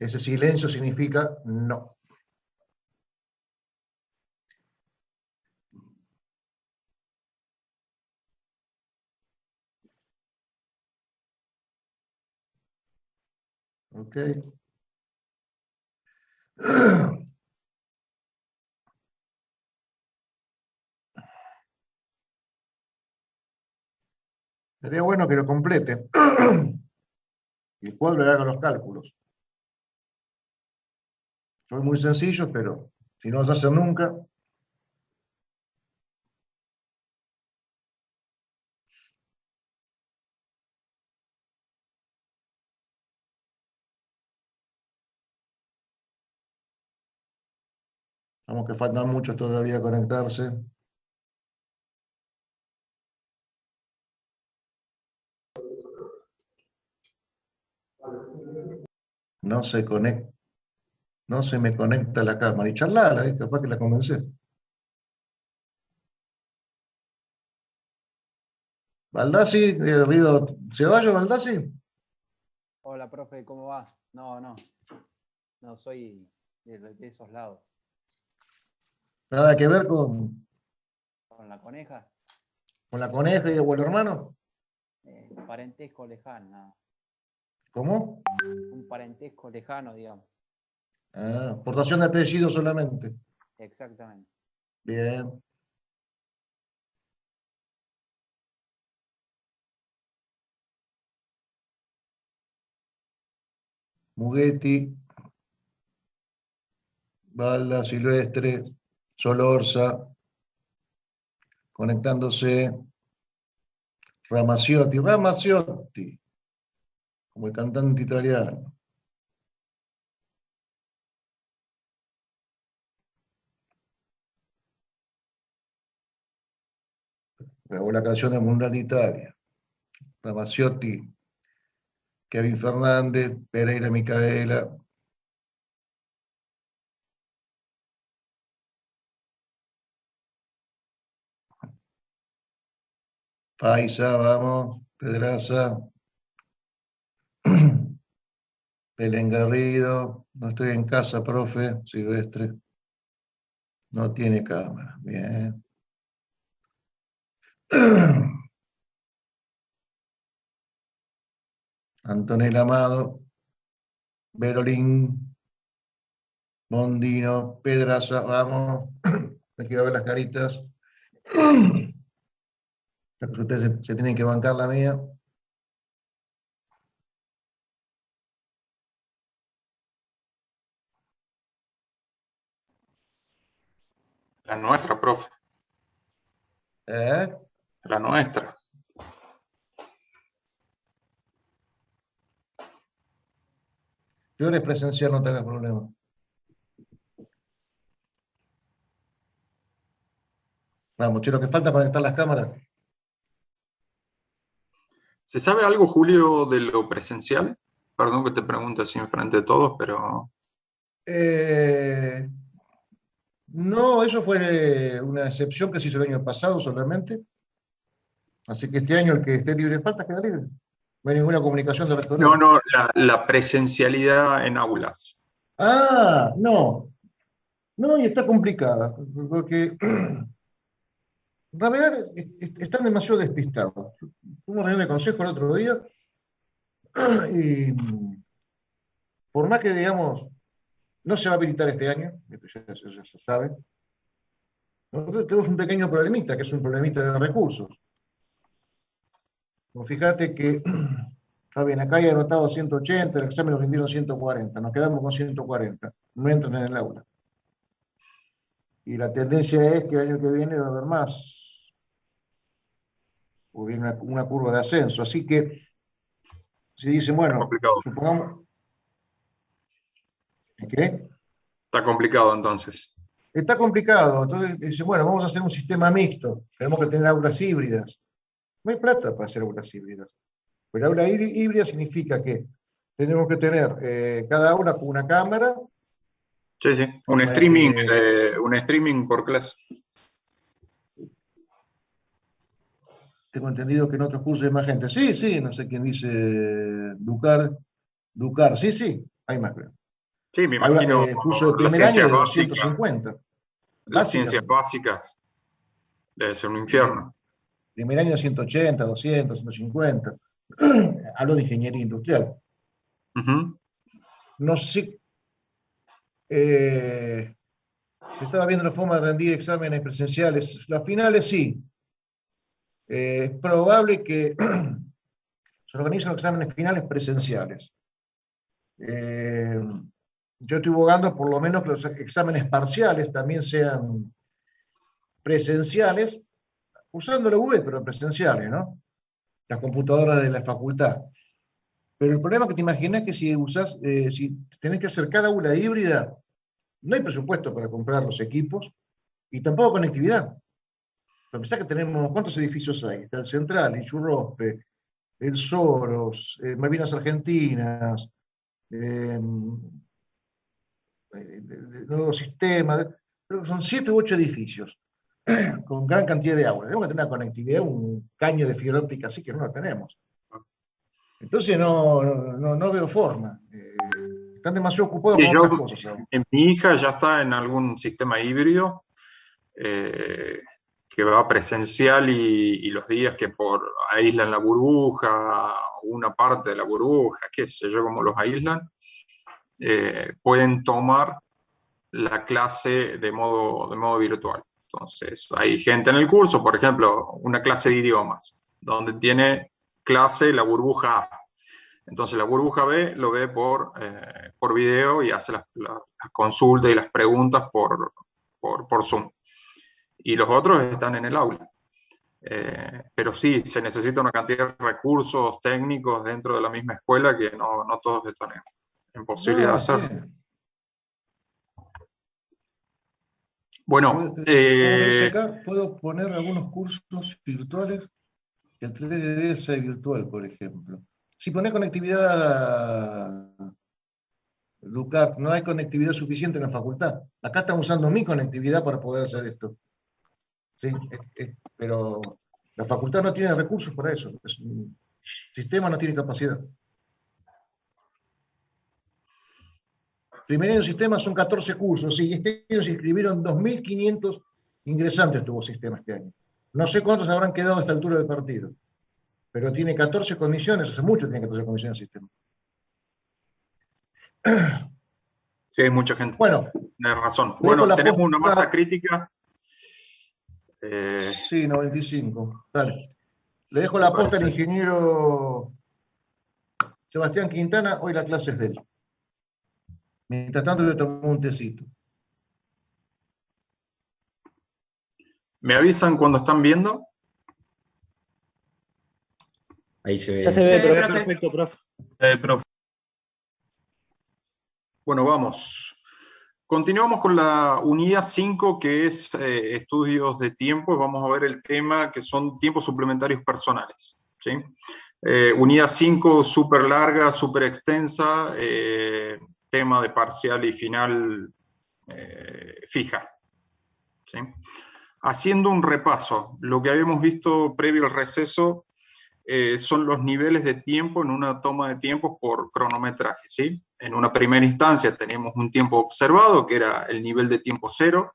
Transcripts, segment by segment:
Ese silencio significa no. ¿Ok? Sería bueno que lo complete. Y el cuadro le haga los cálculos. Son muy sencillos, pero si no los hacen nunca, vamos que faltan muchos todavía a conectarse. No se conecta, no se me conecta la cámara. Y charlala, capaz que la convencé. Baldassi, Río Ceballos, Baldassi. Hola, profe, ¿cómo va? No soy de esos lados. Nada que ver con ¿Con la coneja? la coneja y el abuelo hermano. Parentesco lejano, nada. ¿Cómo? Un parentesco lejano, digamos. Ah, portación de apellido solamente. Exactamente. Bien. Mugetti, Balda, Silvestre, Solorza, conectándose, Ramazzotti, como el cantante italiano. Grabó la canción del Mundial de Italia. Ramazzotti, Kevin Fernández, Pereira Micaela. Paisa, vamos, Pedraza. Belén Garrido, no estoy en casa, profe, Silvestre. No tiene cámara, bien. Antonella Amado, Berolín, Mondino, Pedraza, vamos. Me quiero ver las caritas. Ustedes se tienen que bancar la mía. La nuestra, profe. ¿Eh? La nuestra. Yo eres presencial, no te hagas problema. Vamos, che, lo que falta para conectar las cámaras. ¿Se sabe algo, Julio, de lo presencial? Perdón que te pregunte así enfrente de todos, pero... No, eso fue una excepción que se hizo el año pasado solamente. Así que este año el que esté libre de falta queda libre. No hay ninguna comunicación de rectorado. No, la presencialidad en aulas. Ah, no. No, y está complicada. Porque la verdad están demasiado despistados. Tuvimos reunión de consejo el otro día y por más que digamos, no se va a habilitar este año, esto ya se sabe, nosotros tenemos un pequeño problemita, que es un problemita de recursos. Pues fíjate que, está bien, acá hay anotado 180, el examen lo rindieron 140, nos quedamos con 140, no entran en el aula. Y la tendencia es que el año que viene va a haber más, o viene una curva de ascenso, así que si dicen, Está bueno, complicado. supongamos, ¿qué? Está complicado entonces. Está complicado, entonces dicen, bueno, vamos a hacer un sistema mixto, tenemos que tener aulas híbridas. No hay plata para hacer aulas híbridas. Pero aula híbrida significa que tenemos que tener cada aula con una cámara. Sí, sí. Un streaming por clase. Tengo entendido que en otros cursos hay más gente. Sí, sí, no sé quién dice Ducar. Sí, sí, hay más, creo. Sí, me imagino Curso de las primer año ciencias de básicas, 250. las Básicas. ciencias básicas, debe ser un Primer, infierno. primer año de 180, 200, 150. Hablo de ingeniería industrial. Ujú. No sé, se estaba viendo la forma de rendir exámenes presenciales. Las finales sí. Es probable que se organicen los exámenes finales presenciales. Eh, yo estoy abogando por lo menos que los exámenes parciales también sean presenciales, usando la UV, pero presenciales, ¿no? Las computadoras de la facultad. Pero el problema que te imaginas es que si tenés que hacer cada aula híbrida, no hay presupuesto para comprar los equipos y tampoco conectividad. Pensá que tenemos, ¿cuántos edificios hay? Está el Central, el Churrospe, el Soros, Malvinas Argentinas, eh, Nuevo Sistema, creo que son 7 u 8 edificios con gran cantidad de agua. Tenemos que tener una conectividad, un caño de fibra óptica así que no lo tenemos. Entonces no veo forma. Están demasiado ocupados Sí, con otras cosas ahora. mi hija ya está en algún sistema híbrido eh, que va presencial y los días que aíslan la burbuja, una parte de la burbuja, qué sé yo, cómo los aíslan, pueden tomar la clase de modo virtual. Entonces, hay gente en el curso, por ejemplo, una clase de idiomas, donde tiene clase la burbuja A. Entonces, la burbuja B lo ve por video y hace las consultas y las preguntas por Zoom. Y los otros están en el aula. Pero sí, se necesita una cantidad de recursos técnicos dentro de la misma escuela que no todos están en posibilidad de No, hacerlo. sí. Bueno, Como me dice acá, puedo poner algunos cursos virtuales que el 3 debe ser virtual, por ejemplo. Si pones conectividad, Lucas, no hay conectividad suficiente en la facultad. Acá están usando mi conectividad para poder hacer esto. Sí, pero la facultad no tiene recursos para eso. El sistema no tiene capacidad. Primer año de sistema son 14 cursos, sí, y este año se inscribieron 2.500 ingresantes tuvo sistema este año. No sé cuántos habrán quedado a esta altura del partido, pero tiene 14 comisiones, hace mucho tiene 14 comisiones de sistema. sí, hay mucha gente. Bueno, Tienes razón. le dejo Bueno, la tenemos una masa posta. crítica. Sí, 95. Dale. Le dejo Me la posta al parece. ingeniero Sebastián Quintana, hoy la clase es de él. Mientras tanto, yo tomo un tecito. ¿Me avisan cuando están viendo? Ahí se ve. Ya se ve, Se ve profe. perfecto, profe. Bueno, vamos. Continuamos con la unidad 5, que es estudios de tiempo. Vamos a ver el tema que son tiempos suplementarios personales. ¿Sí? Unidad 5, súper larga, súper extensa, tema de parcial y final fija. ¿Sí? Haciendo un repaso, lo que habíamos visto previo al receso son los niveles de tiempo en una toma de tiempos por cronometraje, ¿sí? En una primera instancia teníamos un tiempo observado, que era el nivel de tiempo cero,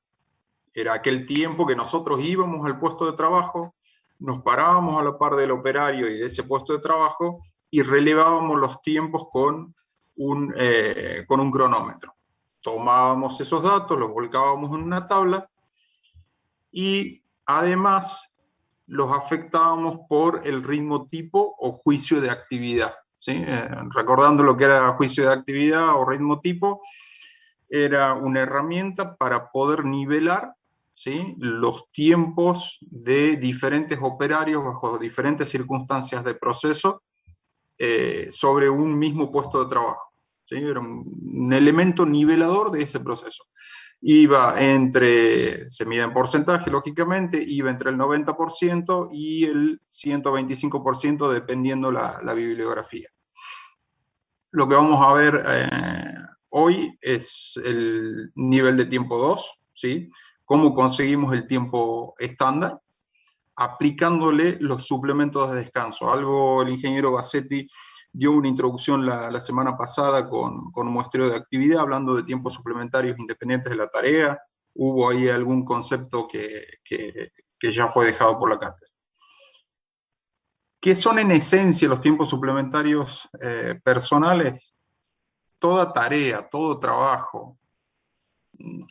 era aquel tiempo que nosotros íbamos al puesto de trabajo, nos parábamos a la par del operario y de ese puesto de trabajo y relevábamos los tiempos con un cronómetro. Tomábamos esos datos, los volcábamos en una tabla y además los afectábamos por el ritmo tipo o juicio de actividad. ¿Sí? Recordando lo que era juicio de actividad o ritmo tipo, era una herramienta para poder nivelar, ¿sí?, los tiempos de diferentes operarios bajo diferentes circunstancias de proceso sobre un mismo puesto de trabajo. ¿Sí? Era un elemento nivelador de ese proceso. Se mide en porcentaje, lógicamente, iba entre el 90% y el 125% dependiendo la bibliografía. Lo que vamos a ver hoy es el nivel de tiempo 2, ¿sí? Cómo conseguimos el tiempo estándar, aplicándole los suplementos de descanso. Algo el ingeniero Bassetti dio una introducción la semana pasada con un muestreo de actividad, hablando de tiempos suplementarios independientes de la tarea. Hubo ahí algún concepto que ya fue dejado por la cátedra. ¿Qué son en esencia los tiempos suplementarios personales? Toda tarea, todo trabajo,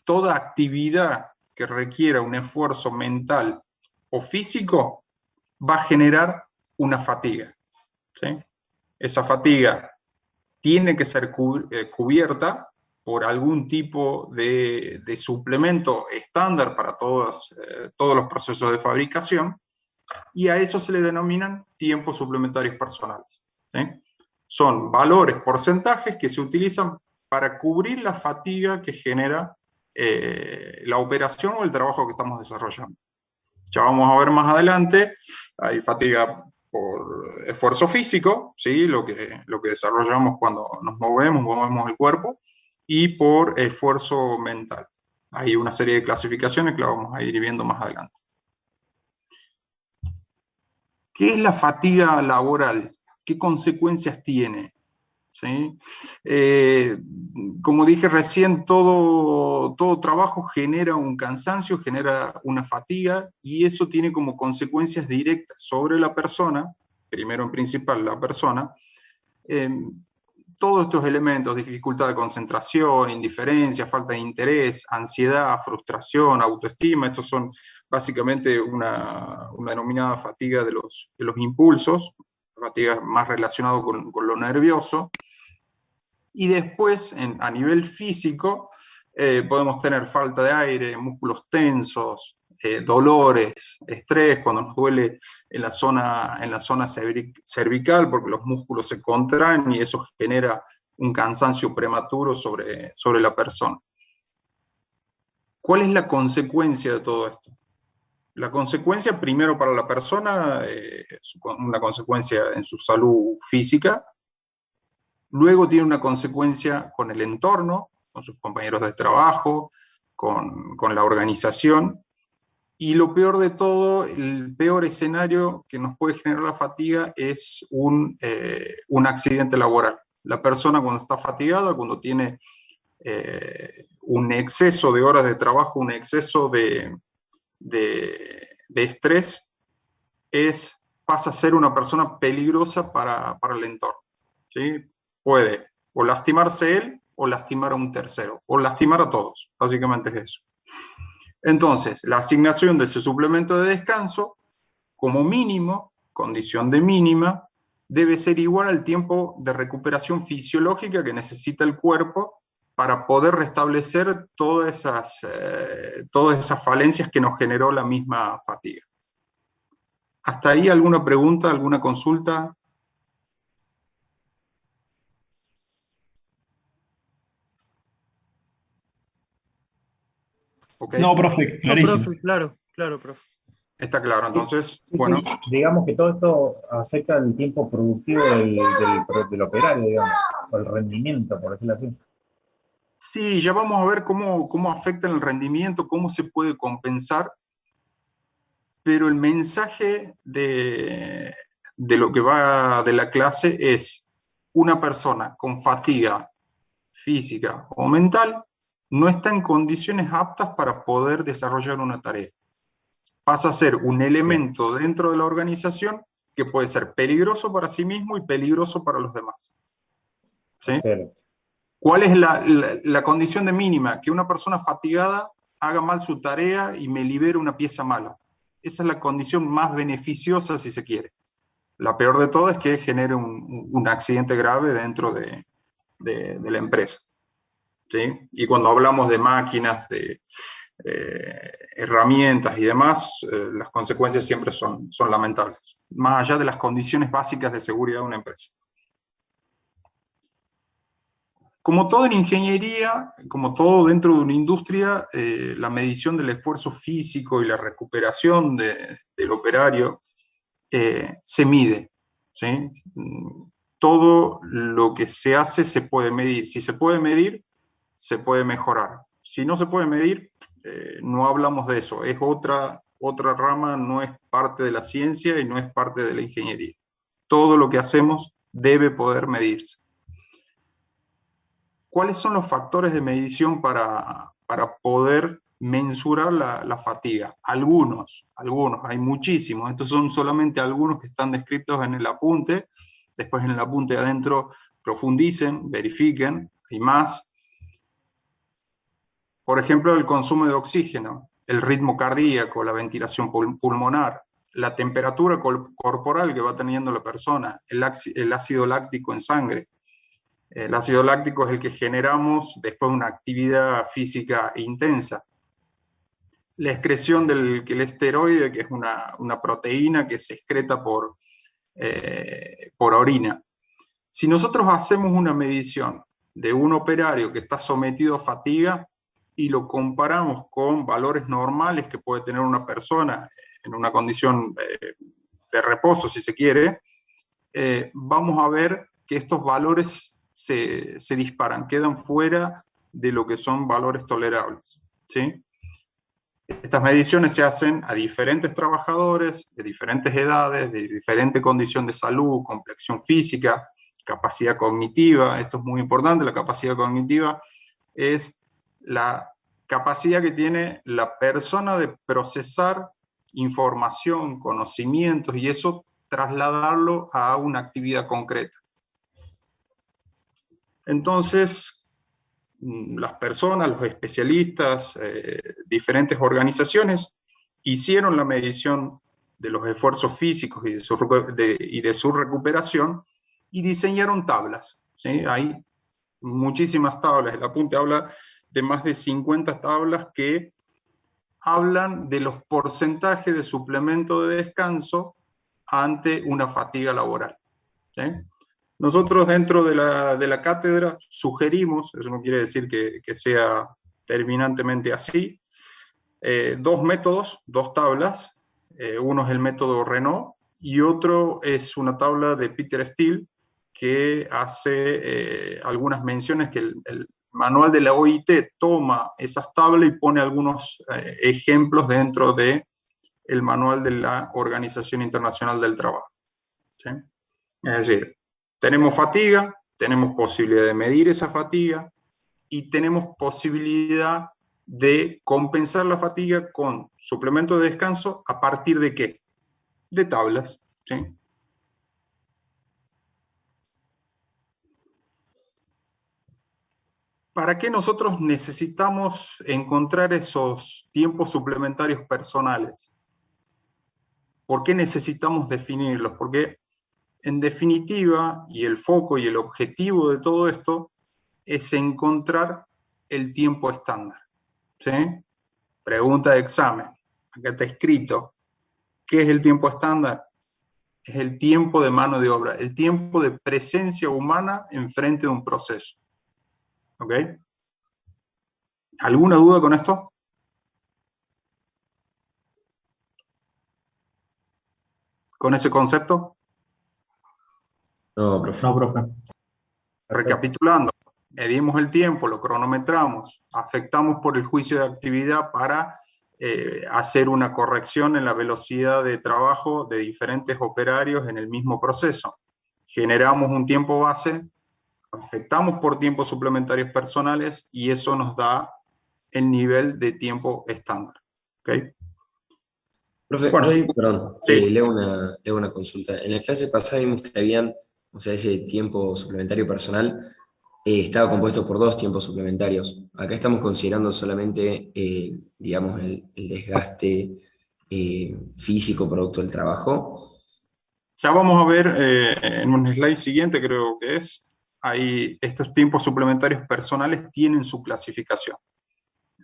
toda actividad que requiera un esfuerzo mental o físico va a generar una fatiga, ¿sí? Esa fatiga tiene que ser cubierta por algún tipo de suplemento estándar para todos los procesos de fabricación, y a eso se le denominan tiempos suplementarios personales, ¿sí? Son valores, porcentajes que se utilizan para cubrir la fatiga que genera la operación o el trabajo que estamos desarrollando. Ya vamos a ver más adelante, hay fatiga por esfuerzo físico, ¿sí? lo que desarrollamos cuando nos movemos el cuerpo, y por esfuerzo mental. Hay una serie de clasificaciones que la vamos a ir viendo más adelante. ¿Qué es la fatiga laboral? ¿Qué consecuencias tiene? ¿Sí? Como dije recién, todo trabajo genera un cansancio, genera una fatiga, y eso tiene como consecuencias directas sobre la persona, primero en principal la persona, todos estos elementos: dificultad de concentración, indiferencia, falta de interés, ansiedad, frustración, autoestima. Estos son básicamente una denominada fatiga de los impulsos, fatiga más relacionado con lo nervioso. Y después, a nivel físico, podemos tener falta de aire, músculos tensos, dolores, estrés, cuando nos duele en la zona cervical, porque los músculos se contraen y eso genera un cansancio prematuro sobre la persona. ¿Cuál es la consecuencia de todo esto? La consecuencia, primero para la persona, es una consecuencia en su salud física. Luego tiene una consecuencia con el entorno, con sus compañeros de trabajo, con la organización. Y lo peor de todo, el peor escenario que nos puede generar la fatiga es un accidente laboral. La persona, cuando está fatigada, cuando tiene un exceso de horas de trabajo, un exceso de estrés, pasa a ser una persona peligrosa para el entorno, ¿sí? Puede o lastimarse él, o lastimar a un tercero, o lastimar a todos. Básicamente es eso. Entonces, la asignación de ese suplemento de descanso, como mínimo, condición de mínima, debe ser igual al tiempo de recuperación fisiológica que necesita el cuerpo para poder restablecer todas esas falencias que nos generó la misma fatiga. ¿Hasta ahí alguna pregunta, alguna consulta? ¿Okay? No, profe, clarísimo. No, profe, claro, profe. Está claro, entonces, Sí, bueno. sí. Digamos que todo esto afecta el tiempo productivo del operario, digamos, o el rendimiento, por decirlo así. Sí, ya vamos a ver cómo afecta el rendimiento, cómo se puede compensar, pero el mensaje de lo que va de la clase es: una persona con fatiga física o mental no está en condiciones aptas para poder desarrollar una tarea. Pasa a ser un elemento dentro de la organización que puede ser peligroso para sí mismo y peligroso para los demás. ¿Sí? Excelente. ¿Cuál es la condición de mínima? Que una persona fatigada haga mal su tarea y me libere una pieza mala. Esa es la condición más beneficiosa, si se quiere. La peor de todo es que genere un accidente grave dentro de la empresa, ¿sí? Y cuando hablamos de máquinas, de herramientas y demás, las consecuencias siempre son lamentables, más allá de las condiciones básicas de seguridad de una empresa. Como todo en ingeniería, como todo dentro de una industria, la medición del esfuerzo físico y la recuperación del operario se mide, ¿sí? Todo lo que se hace se puede medir. Si se puede medir, se puede mejorar. Si no se puede medir, no hablamos de eso. Es otra rama, no es parte de la ciencia y no es parte de la ingeniería. Todo lo que hacemos debe poder medirse. ¿Cuáles son los factores de medición para poder mensurar la fatiga? Algunos, hay muchísimos. Estos son solamente algunos que están descritos en el apunte. Después en el apunte adentro profundicen, verifiquen, hay más. Por ejemplo, el consumo de oxígeno, el ritmo cardíaco, la ventilación pulmonar, la temperatura corporal que va teniendo la persona, el ácido láctico en sangre. El ácido láctico es el que generamos después de una actividad física intensa. La excreción del esteroide, que es una proteína que se excreta por orina. Si nosotros hacemos una medición de un operario que está sometido a fatiga y lo comparamos con valores normales que puede tener una persona en una condición de reposo, si se quiere, vamos a ver que estos valores se disparan, quedan fuera de lo que son valores tolerables, ¿sí? Estas mediciones se hacen a diferentes trabajadores, de diferentes edades, de diferente condición de salud, complexión física, capacidad cognitiva. Esto es muy importante. La capacidad cognitiva es la capacidad que tiene la persona de procesar información, conocimientos, y eso trasladarlo a una actividad concreta. Entonces, las personas, los especialistas, diferentes organizaciones hicieron la medición de los esfuerzos físicos y de su recuperación y diseñaron tablas, ¿sí? Hay muchísimas tablas. El apunte habla de más de 50 tablas que hablan de los porcentajes de suplemento de descanso ante una fatiga laboral, ¿sí? Nosotros dentro de la cátedra sugerimos, eso no quiere decir que sea terminantemente así, dos métodos, dos tablas. Uno es el método Renault y otro es una tabla de Peter Steele que hace algunas menciones que el manual de la OIT toma esas tablas y pone algunos ejemplos dentro del manual de la Organización Internacional del Trabajo, ¿sí? Es decir, tenemos fatiga, tenemos posibilidad de medir esa fatiga y tenemos posibilidad de compensar la fatiga con suplemento de descanso ¿a partir de qué? De tablas, ¿sí? ¿Para qué nosotros necesitamos encontrar esos tiempos suplementarios personales? ¿Por qué necesitamos definirlos? Porque en definitiva, y el foco y el objetivo de todo esto, es encontrar el tiempo estándar, ¿sí? Pregunta de examen. Acá está escrito. ¿Qué es el tiempo estándar? Es el tiempo de mano de obra, el tiempo de presencia humana enfrente de un proceso. ¿Ok? ¿Alguna duda con esto? ¿Con ese concepto? No, profe. No, profe. Recapitulando, medimos el tiempo, lo cronometramos, afectamos por el juicio de actividad para hacer una corrección en la velocidad de trabajo de diferentes operarios en el mismo proceso. Generamos un tiempo base, afectamos por tiempos suplementarios personales y eso nos da el nivel de tiempo estándar. ¿Okay? Profe, bueno, perdón, sí. leo una consulta. En la clase pasada vimos que habían, o sea, ese tiempo suplementario personal estaba compuesto por dos tiempos suplementarios. Acá estamos considerando solamente, digamos, el desgaste físico producto del trabajo. Ya vamos a ver en un slide siguiente, creo que es, ahí estos tiempos suplementarios personales tienen su clasificación.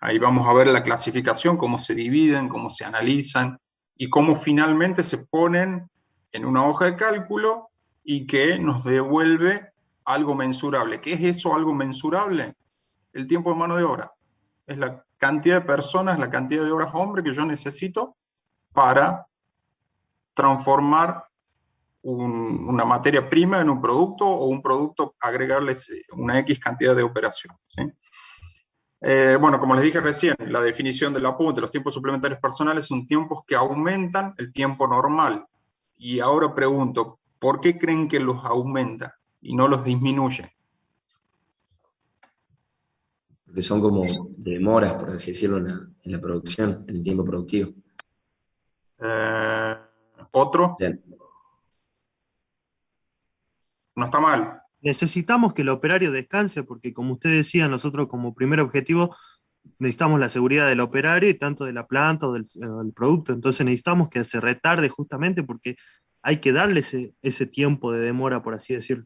Ahí vamos a ver la clasificación, cómo se dividen, cómo se analizan y cómo finalmente se ponen en una hoja de cálculo y que nos devuelve algo mensurable. ¿Qué es eso, algo mensurable? El tiempo de mano de obra. Es la cantidad de personas, la cantidad de horas hombre que yo necesito para transformar una materia prima en un producto o un producto agregarles una X cantidad de operaciones, ¿sí? Bueno, como les dije recién, la definición del apunte, los tiempos suplementarios personales son tiempos que aumentan el tiempo normal. Y ahora pregunto, ¿por qué creen que los aumenta y no los disminuye? Porque son como demoras, por así decirlo, en la producción, en el tiempo productivo. ¿Otro? Bien. No está mal. Necesitamos que el operario descanse porque, como usted decía, nosotros como primer objetivo necesitamos la seguridad del operario y tanto de la planta o del producto. Entonces necesitamos que se retarde justamente porque hay que darle ese tiempo de demora, por así decirlo.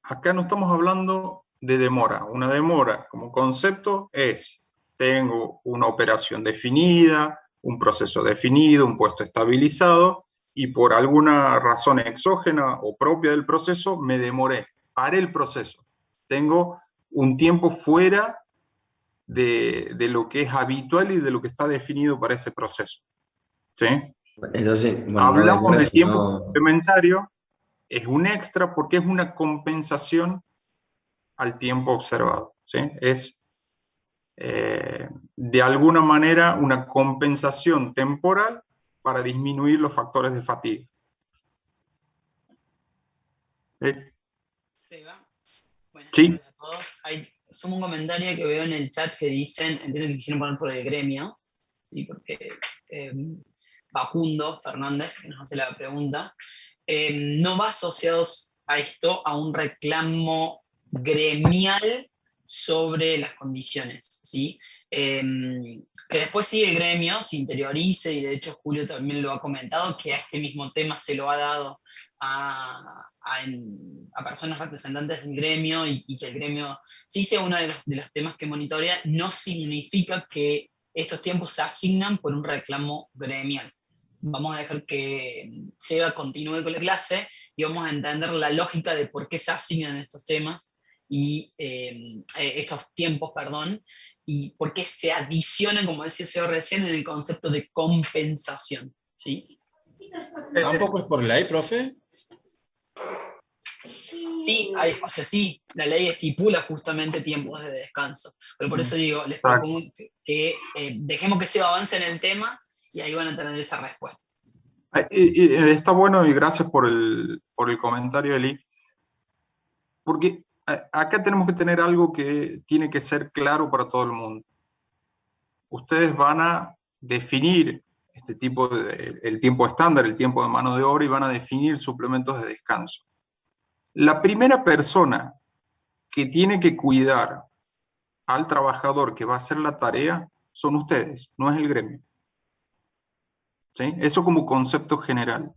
Acá no estamos hablando de demora. Una demora como concepto es, tengo una operación definida, un proceso definido, un puesto estabilizado, y por alguna razón exógena o propia del proceso, me demoré, paré el proceso. Tengo un tiempo fuera de lo que es habitual y de lo que está definido para ese proceso. ¿Sí? Entonces, bueno, no Hablamos demora, de tiempo sino... suplementario, es un extra porque es una compensación al tiempo observado. ¿Sí? Es, de alguna manera, una compensación temporal para disminuir los factores de fatiga. ¿Sí? Seba, buenas Sí. tardes a todos. Sumo un comentario que veo en el chat que dicen, entiendo que quisieron poner por el gremio, ¿sí? Porque Facundo Fernández, que nos hace la pregunta, no va asociados a esto a un reclamo gremial sobre las condiciones, ¿sí? Que después sí el gremio se interiorice, y de hecho Julio también lo ha comentado, que a este mismo tema se lo ha dado a personas representantes del gremio, y que el gremio sí sea uno de los temas que monitorea, no significa que estos tiempos se asignan por un reclamo gremial. Vamos a dejar que Seba continúe con la clase y vamos a entender la lógica de por qué se asignan estos temas y estos tiempos, perdón, y por qué se adicionan, como decía Seba recién, en el concepto de compensación, ¿sí? ¿Tampoco es por ley, profe? Sí, o sea, sí, la ley estipula justamente tiempos de descanso, pero por eso digo, les Exacto. propongo que dejemos que Seba avance en el tema y ahí van a tener esa respuesta. Está bueno, y gracias por el comentario, Eli, porque acá tenemos que tener algo que tiene que ser claro para todo el mundo. Ustedes van a definir este tipo el tiempo estándar, el tiempo de mano de obra, y van a definir suplementos de descanso. La primera persona que tiene que cuidar al trabajador que va a hacer la tarea son ustedes, no es el gremio. ¿Sí? Eso como concepto general.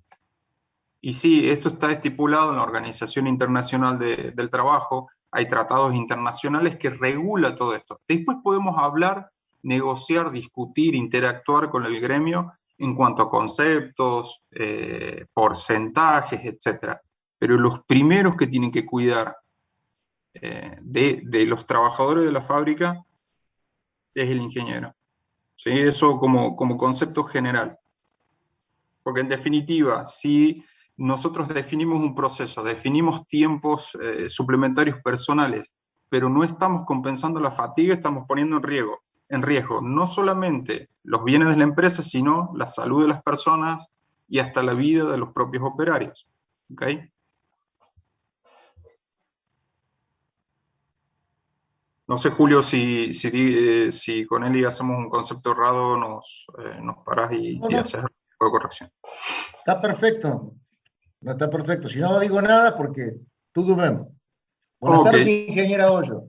Y sí, esto está estipulado en la Organización Internacional del Trabajo, hay tratados internacionales que regulan todo esto. Después podemos hablar, negociar, discutir, interactuar con el gremio en cuanto a conceptos, porcentajes, etc. Pero los primeros que tienen que cuidar de los trabajadores de la fábrica es el ingeniero. ¿Sí? Eso como concepto general. Porque en definitiva, si nosotros definimos un proceso, definimos tiempos suplementarios personales, pero no estamos compensando la fatiga, estamos poniendo en riesgo no solamente los bienes de la empresa, sino la salud de las personas y hasta la vida de los propios operarios. ¿Okay? No sé, Julio, si con Eli hacemos un concepto errado, nos parás y haces algo de corrección. Está perfecto. No, está perfecto. Si no digo nada, porque todo bien. Buenas tardes, ingeniera Hoyo.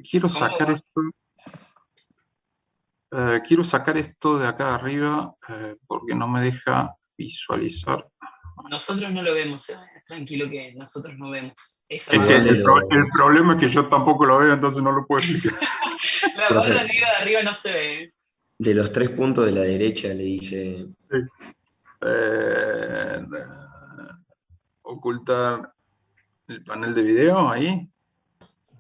Quiero sacar esto. Quiero sacar esto de acá arriba porque no me deja visualizar. Nosotros no lo vemos, tranquilo que nosotros no vemos. Es que el problema es que yo tampoco lo veo, entonces no lo puedo explicar. La barra negra de arriba no se ve. De los 3 puntos de la derecha le dice... Sí. Ocultar el panel de video ahí.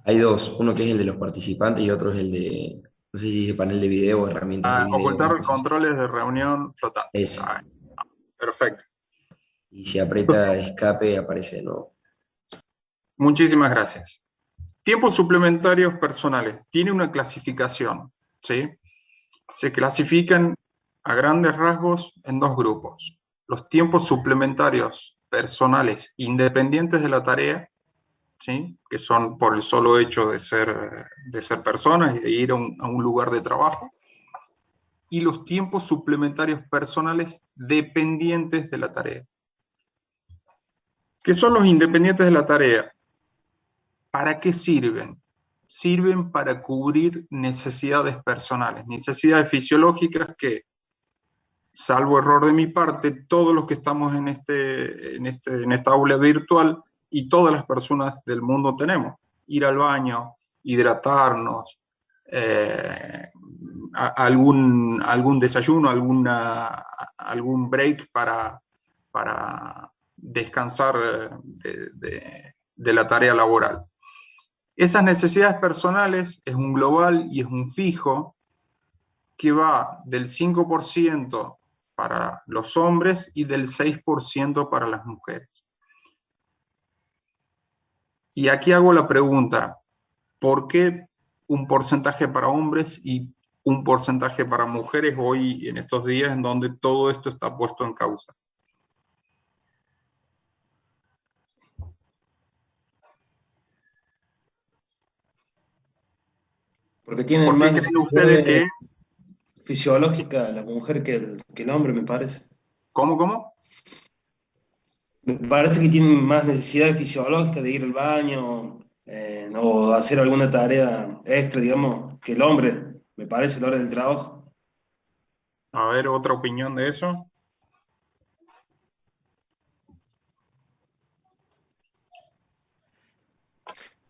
Hay 2, uno que es el de los participantes y otro es el de, no sé si dice panel de video o herramientas de video. Ocultar controles de reunión flotantes. Perfecto. Y si aprieta escape aparece de nuevo. Muchísimas gracias. Tiempos suplementarios personales. Tiene una clasificación, ¿sí? Se clasifican a grandes rasgos en dos grupos. Los tiempos suplementarios personales independientes de la tarea, ¿sí? Que son por el solo hecho de ser personas y de ir a un lugar de trabajo, y los tiempos suplementarios personales dependientes de la tarea. ¿Qué son los independientes de la tarea? ¿Para qué sirven? Sirven para cubrir necesidades personales, necesidades fisiológicas que, salvo error de mi parte, todos los que estamos en esta aula virtual y todas las personas del mundo tenemos. Ir al baño, hidratarnos, algún desayuno, algún break para descansar de la tarea laboral. Esas necesidades personales es un global y es un fijo que va del 5% para los hombres y del 6% para las mujeres. Y aquí hago la pregunta, ¿por qué un porcentaje para hombres y un porcentaje para mujeres hoy en estos días en donde todo esto está puesto en causa? Porque tiene ¿Por qué más creen ustedes que... necesidades fisiológicas la mujer que el hombre, me parece. ¿Cómo? Me parece que tienen más necesidades fisiológicas de ir al baño o hacer alguna tarea extra, digamos, que el hombre, me parece, a la hora del trabajo. A ver, otra opinión de eso.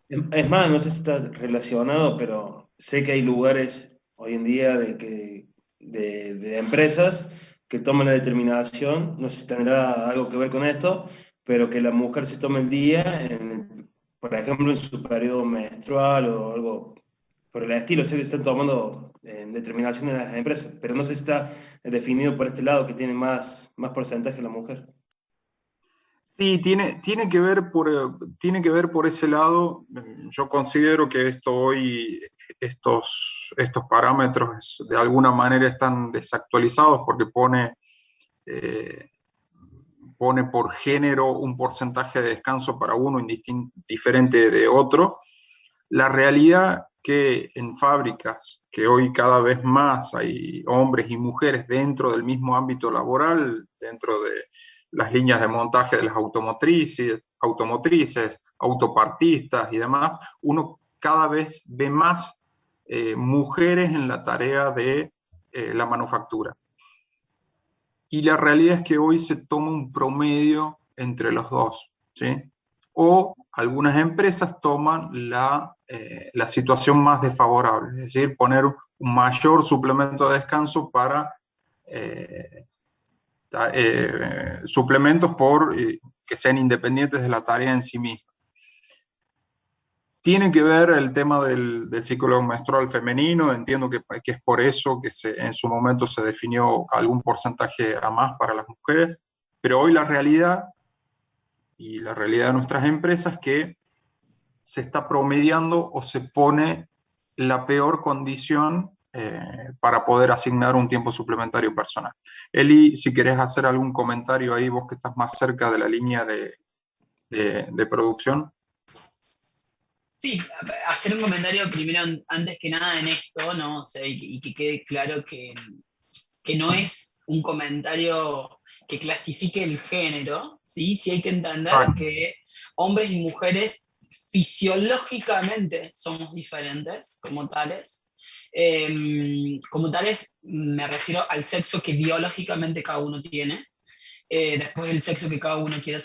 Es más, no sé si está relacionado, pero sé que hay lugares hoy en día de empresas que toman la determinación, no sé si tendrá algo que ver con esto, pero que la mujer se tome el día, por ejemplo, en su periodo menstrual o algo por el estilo. Sé que están tomando determinación en las empresas, pero no sé si está definido por este lado que tiene más porcentaje la mujer. Sí, tiene que ver por ese lado. Yo considero que estos parámetros de alguna manera están desactualizados porque pone por género un porcentaje de descanso para uno diferente de otro. La realidad que en fábricas, que hoy cada vez más hay hombres y mujeres dentro del mismo ámbito laboral, dentro de las líneas de montaje de las automotrices, autopartistas y demás, uno cada vez ve más mujeres en la tarea de la manufactura. Y la realidad es que hoy se toma un promedio entre los dos, ¿sí? O algunas empresas toman la situación más desfavorable, es decir, poner un mayor suplemento de descanso para suplementos que sean independientes de la tarea en sí misma. Tiene que ver el tema del ciclo menstrual femenino, entiendo que es por eso que en su momento se definió algún porcentaje a más para las mujeres, pero hoy la realidad de nuestras empresas es que se está promediando o se pone la peor condición para poder asignar un tiempo suplementario personal. Eli, si querés hacer algún comentario ahí, vos que estás más cerca de la línea de producción. Sí, hacer un comentario primero, antes que nada en esto, ¿no? O sea, y que quede claro que no es un comentario que clasifique el género, ¿sí? Sí hay que entender que hombres y mujeres fisiológicamente somos diferentes como tales. Como tales me refiero al sexo que biológicamente cada uno tiene. Después el sexo que cada uno quiera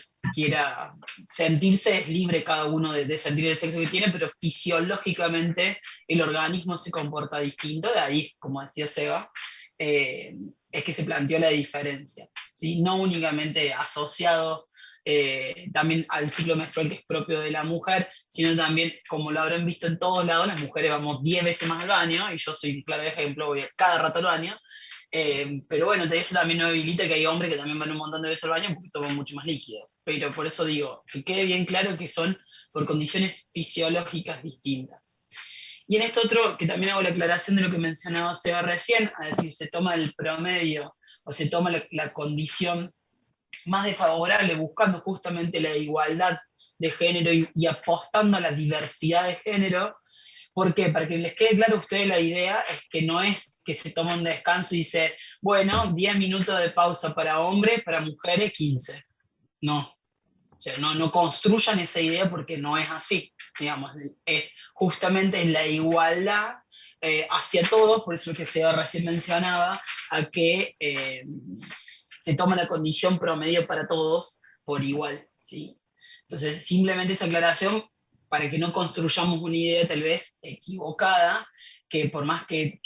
sentirse, es libre cada uno de sentir el sexo que tiene, pero fisiológicamente el organismo se comporta distinto, de ahí, como decía Seba, es que se planteó la diferencia, ¿sí? No únicamente asociado también al ciclo menstrual que es propio de la mujer, sino también, como lo habrán visto en todos lados, las mujeres vamos 10 veces más al baño, y yo soy un claro ejemplo, voy cada rato al baño. Pero bueno, eso también no habilita que hay hombres que también van un montón de veces al baño porque toman mucho más líquido. Pero por eso digo, que quede bien claro que son por condiciones fisiológicas distintas. Y en esto otro, que también hago la aclaración de lo que mencionaba Seba recién, a decir, se toma el promedio, o se toma la condición más desfavorable, buscando justamente la igualdad de género y apostando a la diversidad de género. ¿Por qué? Para que les quede claro a ustedes la idea, es que no es que se toma un descanso y dice, bueno, 10 minutos de pausa para hombres, para mujeres 15. No. O sea, no construyan esa idea porque no es así. Digamos, es justamente la igualdad hacia todos, por eso que Seba recién mencionaba, a que se toma la condición promedio para todos por igual, ¿sí? Entonces, simplemente esa aclaración para que no construyamos una idea tal vez equivocada, que por más que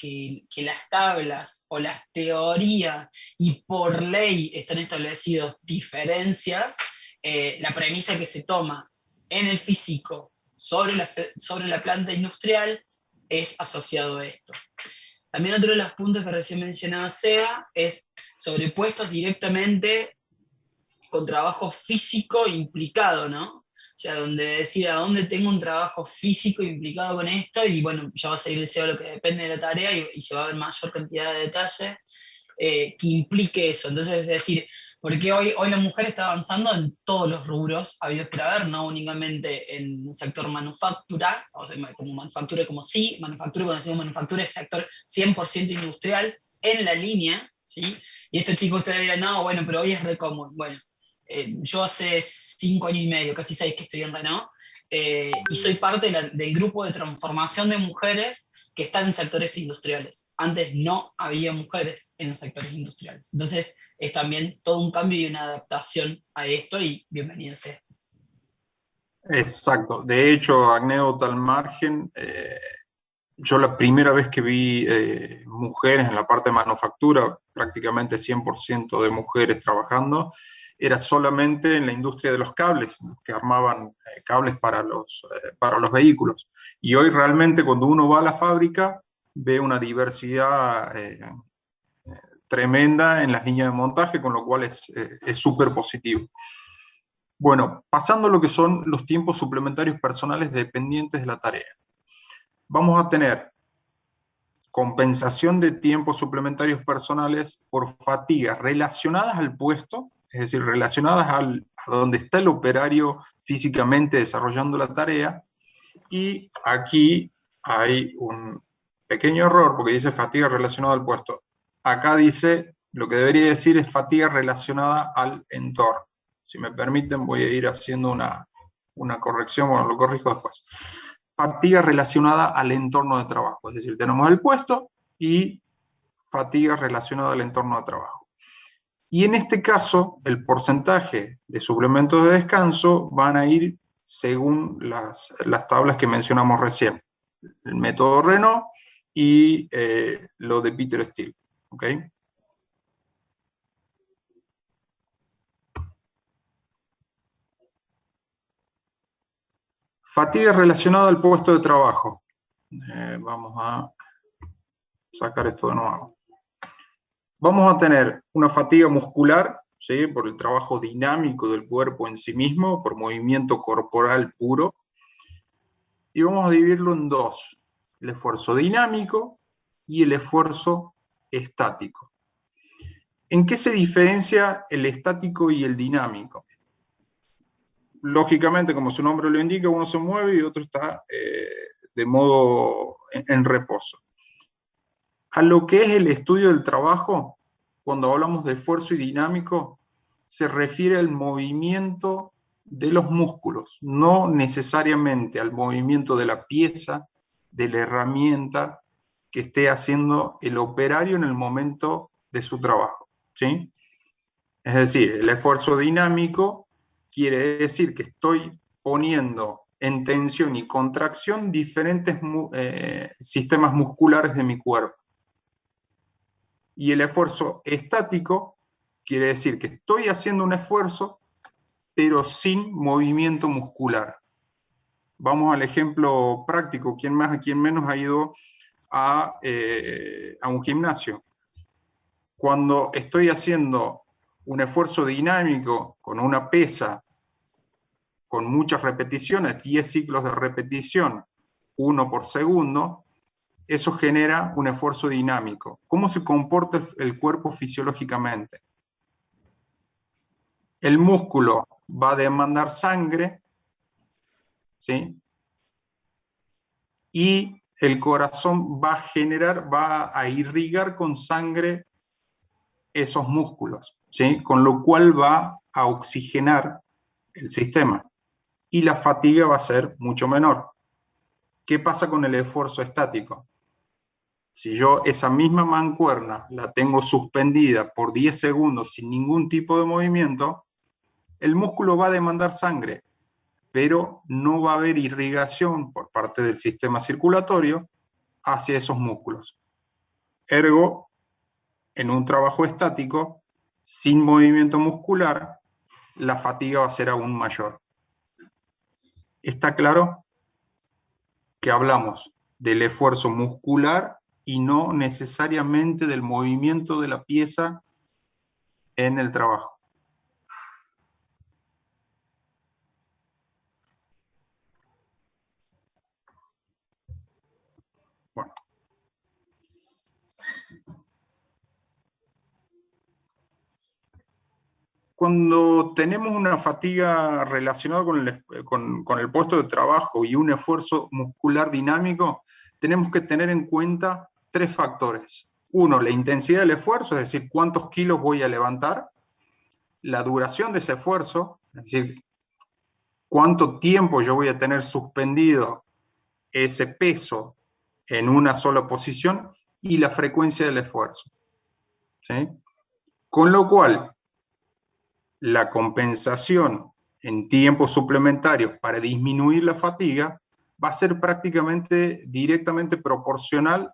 las tablas o las teorías y por ley están establecidos diferencias, la premisa que se toma en el físico sobre la planta industrial es asociado a esto. También otro de los puntos que recién mencionaba Seba es sobre puestos directamente con trabajo físico implicado, ¿no? O sea, donde decir a dónde tengo un trabajo físico implicado con esto, y bueno, ya va a salir el SEO lo que depende de la tarea y se va a ver mayor cantidad de detalle que implique eso. Entonces, es decir, porque hoy la mujer está avanzando en todos los rubros habidos por haber, no únicamente en el sector manufactura, o sea, como manufactura como sí, manufactura, cuando decimos manufactura es sector 100% industrial en la línea, ¿sí? Y estos chicos ustedes dirán, no, bueno, pero hoy es re común. Bueno, yo hace 5 años y medio, casi 6 que estoy en Renault, y soy parte del grupo de transformación de mujeres que están en sectores industriales. Antes no había mujeres en los sectores industriales. Entonces es también todo un cambio y una adaptación a esto, y bienvenido sea. Exacto. De hecho, anécdota al margen, yo la primera vez que vi mujeres en la parte de manufactura, prácticamente 100% de mujeres trabajando, era solamente en la industria de los cables, que armaban cables para los vehículos. Y hoy realmente cuando uno va a la fábrica, ve una diversidad tremenda en las líneas de montaje, con lo cual es súper positivo. Bueno, pasando a lo que son los tiempos suplementarios personales dependientes de la tarea. Vamos a tener compensación de tiempos suplementarios personales por fatigas relacionadas al puesto, es decir, relacionadas a donde está el operario físicamente desarrollando la tarea, y aquí hay un pequeño error porque dice fatiga relacionada al puesto. Acá dice, lo que debería decir es fatiga relacionada al entorno. Si me permiten voy a ir haciendo una corrección, bueno, lo corrijo después. Fatiga relacionada al entorno de trabajo, es decir, tenemos el puesto y fatiga relacionada al entorno de trabajo. Y en este caso, el porcentaje de suplementos de descanso van a ir según las tablas que mencionamos recién. El método Renault y lo de Peter Steele. ¿Ok? Fatiga relacionada al puesto de trabajo. Vamos a sacar esto de nuevo. Vamos a tener una fatiga muscular, ¿sí? Por el trabajo dinámico del cuerpo en sí mismo, por movimiento corporal puro. Y vamos a dividirlo en dos: el esfuerzo dinámico y el esfuerzo estático. ¿En qué se diferencia el estático y el dinámico? Lógicamente, como su nombre lo indica, uno se mueve y otro está de modo en reposo. A lo que es el estudio del trabajo, cuando hablamos de esfuerzo y dinámico, se refiere al movimiento de los músculos, no necesariamente al movimiento de la pieza, de la herramienta que esté haciendo el operario en el momento de su trabajo, ¿sí? Es decir, el esfuerzo dinámico quiere decir que estoy poniendo en tensión y contracción diferentes sistemas musculares de mi cuerpo. Y el esfuerzo estático quiere decir que estoy haciendo un esfuerzo, pero sin movimiento muscular. Vamos al ejemplo práctico. ¿Quién más, quién menos ha ido a un gimnasio? Cuando estoy haciendo un esfuerzo dinámico con una pesa, con muchas repeticiones, 10 ciclos de repetición, 1 por segundo, eso genera un esfuerzo dinámico. ¿Cómo se comporta el cuerpo fisiológicamente? El músculo va a demandar sangre, ¿sí? Y el corazón va a irrigar con sangre esos músculos, ¿sí? Con lo cual va a oxigenar el sistema. Y la fatiga va a ser mucho menor. ¿Qué pasa con el esfuerzo estático? Si yo esa misma mancuerna la tengo suspendida por 10 segundos sin ningún tipo de movimiento, el músculo va a demandar sangre, pero no va a haber irrigación por parte del sistema circulatorio hacia esos músculos. Ergo, en un trabajo estático, sin movimiento muscular, la fatiga va a ser aún mayor. ¿Está claro? Que hablamos del esfuerzo muscular y no necesariamente del movimiento de la pieza en el trabajo. Bueno. Cuando tenemos una fatiga relacionada con el puesto de trabajo y un esfuerzo muscular dinámico, tenemos que tener en cuenta 3 factores. Uno, la intensidad del esfuerzo, es decir, cuántos kilos voy a levantar, la duración de ese esfuerzo, es decir, cuánto tiempo yo voy a tener suspendido ese peso en una sola posición, y la frecuencia del esfuerzo, ¿sí? Con lo cual, la compensación en tiempos suplementarios para disminuir la fatiga va a ser prácticamente directamente proporcional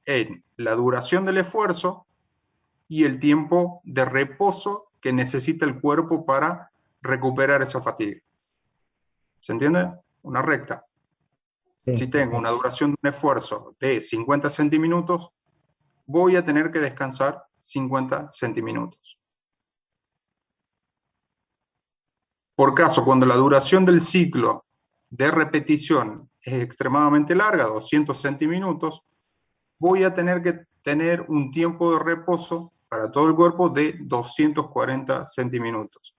en la duración del esfuerzo y el tiempo de reposo que necesita el cuerpo para recuperar esa fatiga. ¿Se entiende? Una recta. Sí, Si tengo una duración de un esfuerzo de 50 centiminutos, voy a tener que descansar 50 centiminutos. Por caso, cuando la duración del ciclo de repetición es extremadamente larga, 200 centiminutos, voy a tener que tener un tiempo de reposo para todo el cuerpo de 240 centiminutos.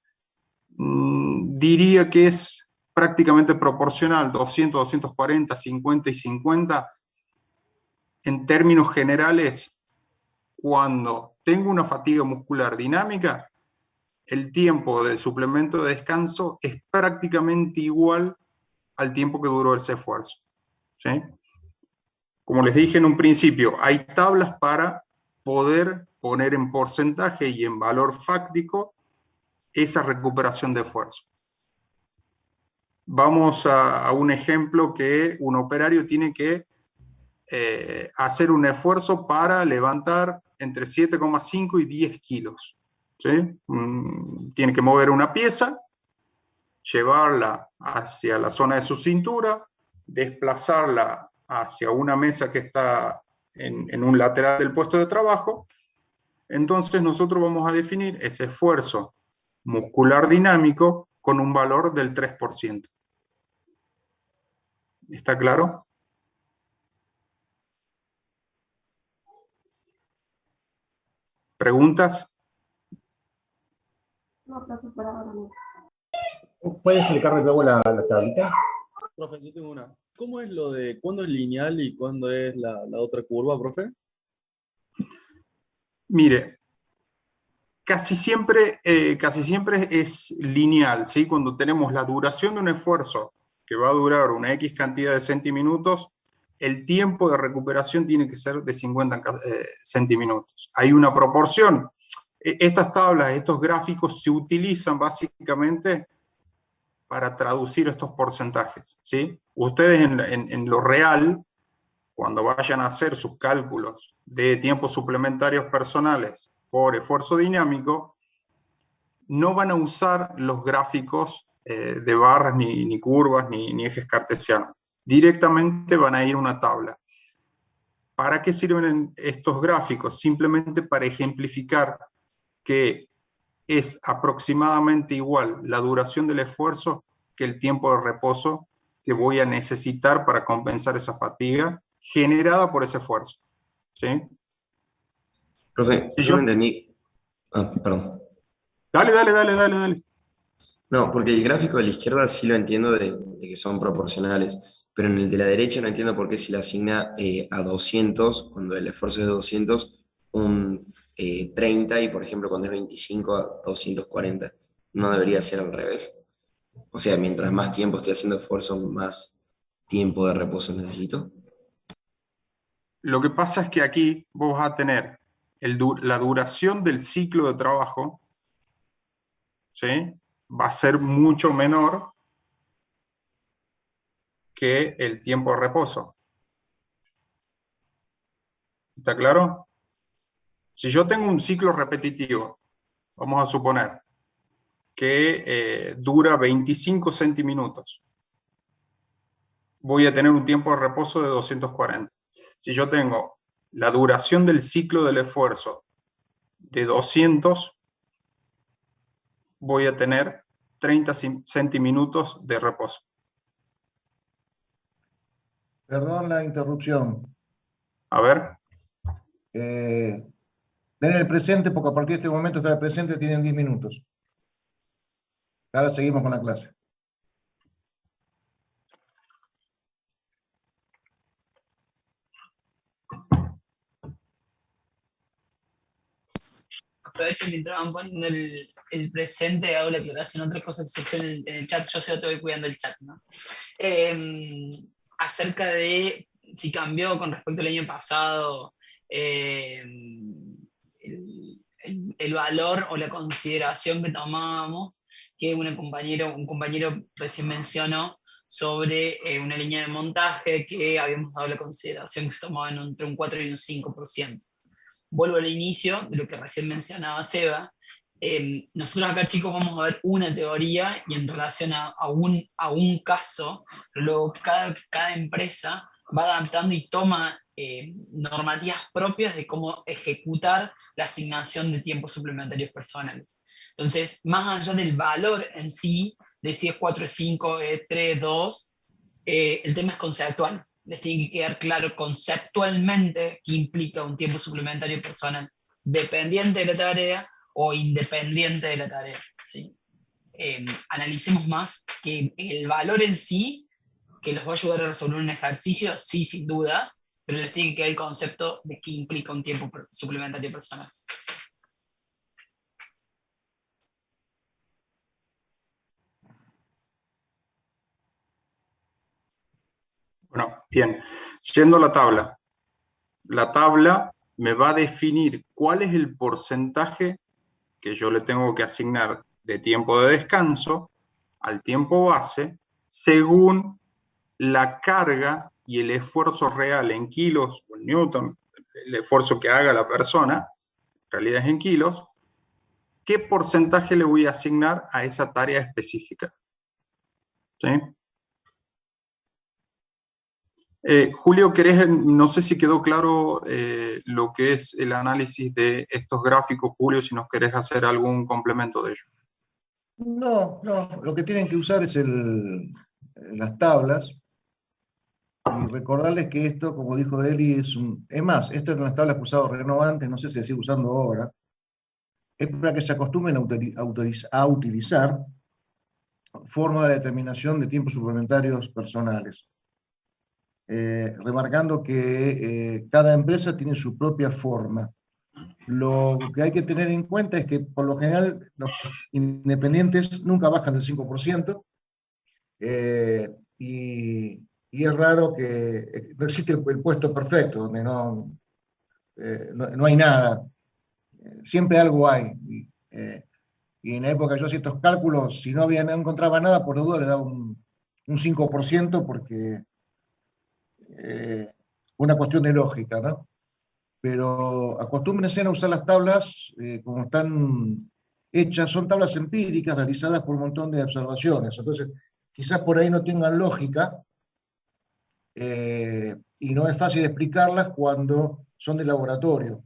Diría que es prácticamente proporcional, 200, 240, 50 y 50. En términos generales, cuando tengo una fatiga muscular dinámica, el tiempo del suplemento de descanso es prácticamente igual al tiempo que duró ese esfuerzo, ¿sí? Como les dije en un principio, hay tablas para poder poner en porcentaje y en valor fáctico esa recuperación de esfuerzo. Vamos a un ejemplo que un operario tiene que hacer un esfuerzo para levantar entre 7,5 y 10 kilos. ¿Sí? Tiene que mover una pieza, llevarla hacia la zona de su cintura, desplazarla hacia una mesa que está en un lateral del puesto de trabajo. Entonces nosotros vamos a definir ese esfuerzo muscular dinámico con un valor del 3%. ¿Está claro? ¿Preguntas? No, profe, por ahora no. ¿Puede explicarme luego la tablita? Profe, yo tengo una. ¿Cómo es lo de cuándo es lineal y cuándo es la otra curva, profe? Mire, casi siempre es lineal, ¿sí? Cuando tenemos la duración de un esfuerzo que va a durar una X cantidad de centiminutos, el tiempo de recuperación tiene que ser de 50 centiminutos. Hay una proporción. Estas tablas, estos gráficos se utilizan básicamente para traducir estos porcentajes, ¿sí? Ustedes en lo real, cuando vayan a hacer sus cálculos de tiempos suplementarios personales por esfuerzo dinámico, no van a usar los gráficos de barras, ni curvas, ni ejes cartesianos. Directamente van a ir a una tabla. ¿Para qué sirven estos gráficos? Simplemente para ejemplificar que es aproximadamente igual la duración del esfuerzo que el tiempo de reposo que voy a necesitar para compensar esa fatiga generada por ese esfuerzo. ¿Sí? Profe, Si yo yo... no entendí. Ah, perdón. Dale. No, porque el gráfico de la izquierda sí lo entiendo de que son proporcionales, pero en el de la derecha no entiendo por qué si le asigna a 200, cuando el esfuerzo es de 200, un 30, y por ejemplo cuando es 25 a 240. No debería ser al revés. O sea, mientras más tiempo estoy haciendo esfuerzo, más tiempo de reposo necesito. Lo que pasa es que aquí vos vas a tener la duración del ciclo de trabajo, ¿sí? Va a ser mucho menor que el tiempo de reposo. ¿Está claro? Si yo tengo un ciclo repetitivo, vamos a suponer que dura 25 centiminutos, voy a tener un tiempo de reposo de 240. Si yo tengo la duración del ciclo del esfuerzo de 200, voy a tener 30 centiminutos de reposo. Perdón la interrupción. A ver. Den el presente, porque a partir de este momento está el presente, tienen 10 minutos. Ahora seguimos con la clase. Aprovecho mientras van poniendo el presente, hago la aclaración. Otra cosa que surgió en el chat, yo sé que te voy cuidando el chat, ¿no? Acerca de si cambió con respecto al año pasado el valor o la consideración que tomábamos, que un compañero recién mencionó sobre una línea de montaje que habíamos dado la consideración que se tomaba entre un 4 y un 5%. Vuelvo al inicio de lo que recién mencionaba Seba. Nosotros acá, chicos, vamos a ver una teoría y en relación a un caso, pero luego cada empresa va adaptando y toma normativas propias de cómo ejecutar la asignación de tiempos suplementarios personales. Entonces, más allá del valor en sí, de si es 4, 5, 3, 2, el tema es conceptual. Les tiene que quedar claro conceptualmente qué implica un tiempo suplementario personal, dependiente de la tarea o independiente de la tarea. ¿Sí? Analicemos más que el valor en sí, que los va a ayudar a resolver un ejercicio, sí, sin dudas, pero les tiene que quedar el concepto de qué implica un tiempo suplementario personal. Bueno, bien. Yendo a la tabla me va a definir cuál es el porcentaje que yo le tengo que asignar de tiempo de descanso al tiempo base según la carga y el esfuerzo real en kilos o en newton, el esfuerzo que haga la persona, en realidad es en kilos, qué porcentaje le voy a asignar a esa tarea específica. ¿Sí? Julio, no sé si quedó claro lo que es el análisis de estos gráficos, Julio, si nos querés hacer algún complemento de ello. No, lo que tienen que usar es las tablas, y recordarles que esto, como dijo Eli, es más, esto eran las tablas que usaba Renault antes, no sé si se sigue usando ahora, es para que se acostumbren a utilizar forma de determinación de tiempos suplementarios personales. Remarcando que cada empresa tiene su propia forma. Lo que hay que tener en cuenta es que por lo general los independientes nunca bajan del 5%, y es raro que no existe el puesto perfecto, donde no hay nada. Siempre algo hay. Y en la época yo hacía estos cálculos, si no encontraba nada, por duda le daba un 5%, porque una cuestión de lógica, ¿no? Pero acostúmbrense a usar las tablas como están hechas, son tablas empíricas realizadas por un montón de observaciones. Entonces, quizás por ahí no tengan lógica, y no es fácil explicarlas cuando son de laboratorio.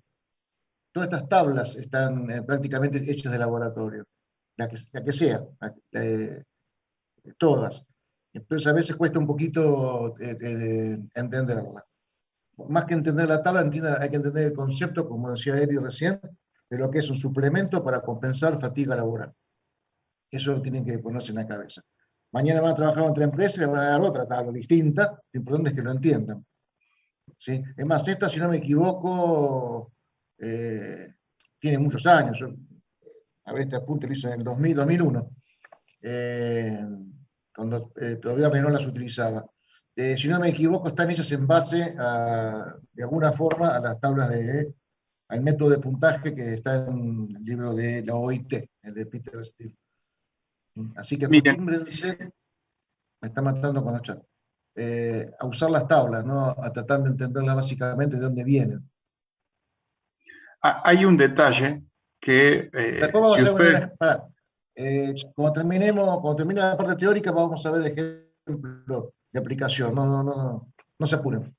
Todas estas tablas están prácticamente hechas de laboratorio, la que sea, todas. Entonces a veces cuesta un poquito entenderla. Más que entender la tabla, hay que entender el concepto, como decía Eri recién, de lo que es un suplemento para compensar fatiga laboral. Eso tienen que ponerse en la cabeza. Mañana van a trabajar en otra empresa y le van a dar otra tabla distinta. Lo importante es que lo entiendan. ¿Sí? Es más, esta, si no me equivoco, tiene muchos años. A ver, este apunte lo hice en el 2000, 2001, cuando todavía Renault las utilizaba. Si no me equivoco, están hechas en base, de alguna forma, a las tablas al método de puntaje que está en el libro de la OIT, el de Peter Steele. Así que Miren, acostúmbrense, me está matando con el chat, a usar las tablas, ¿no? A tratar de entenderlas básicamente de dónde vienen. hay un detalle que Después vamos si a hacer usted... cuando termine la parte teórica, vamos a ver el ejemplo de aplicación. No se apuren.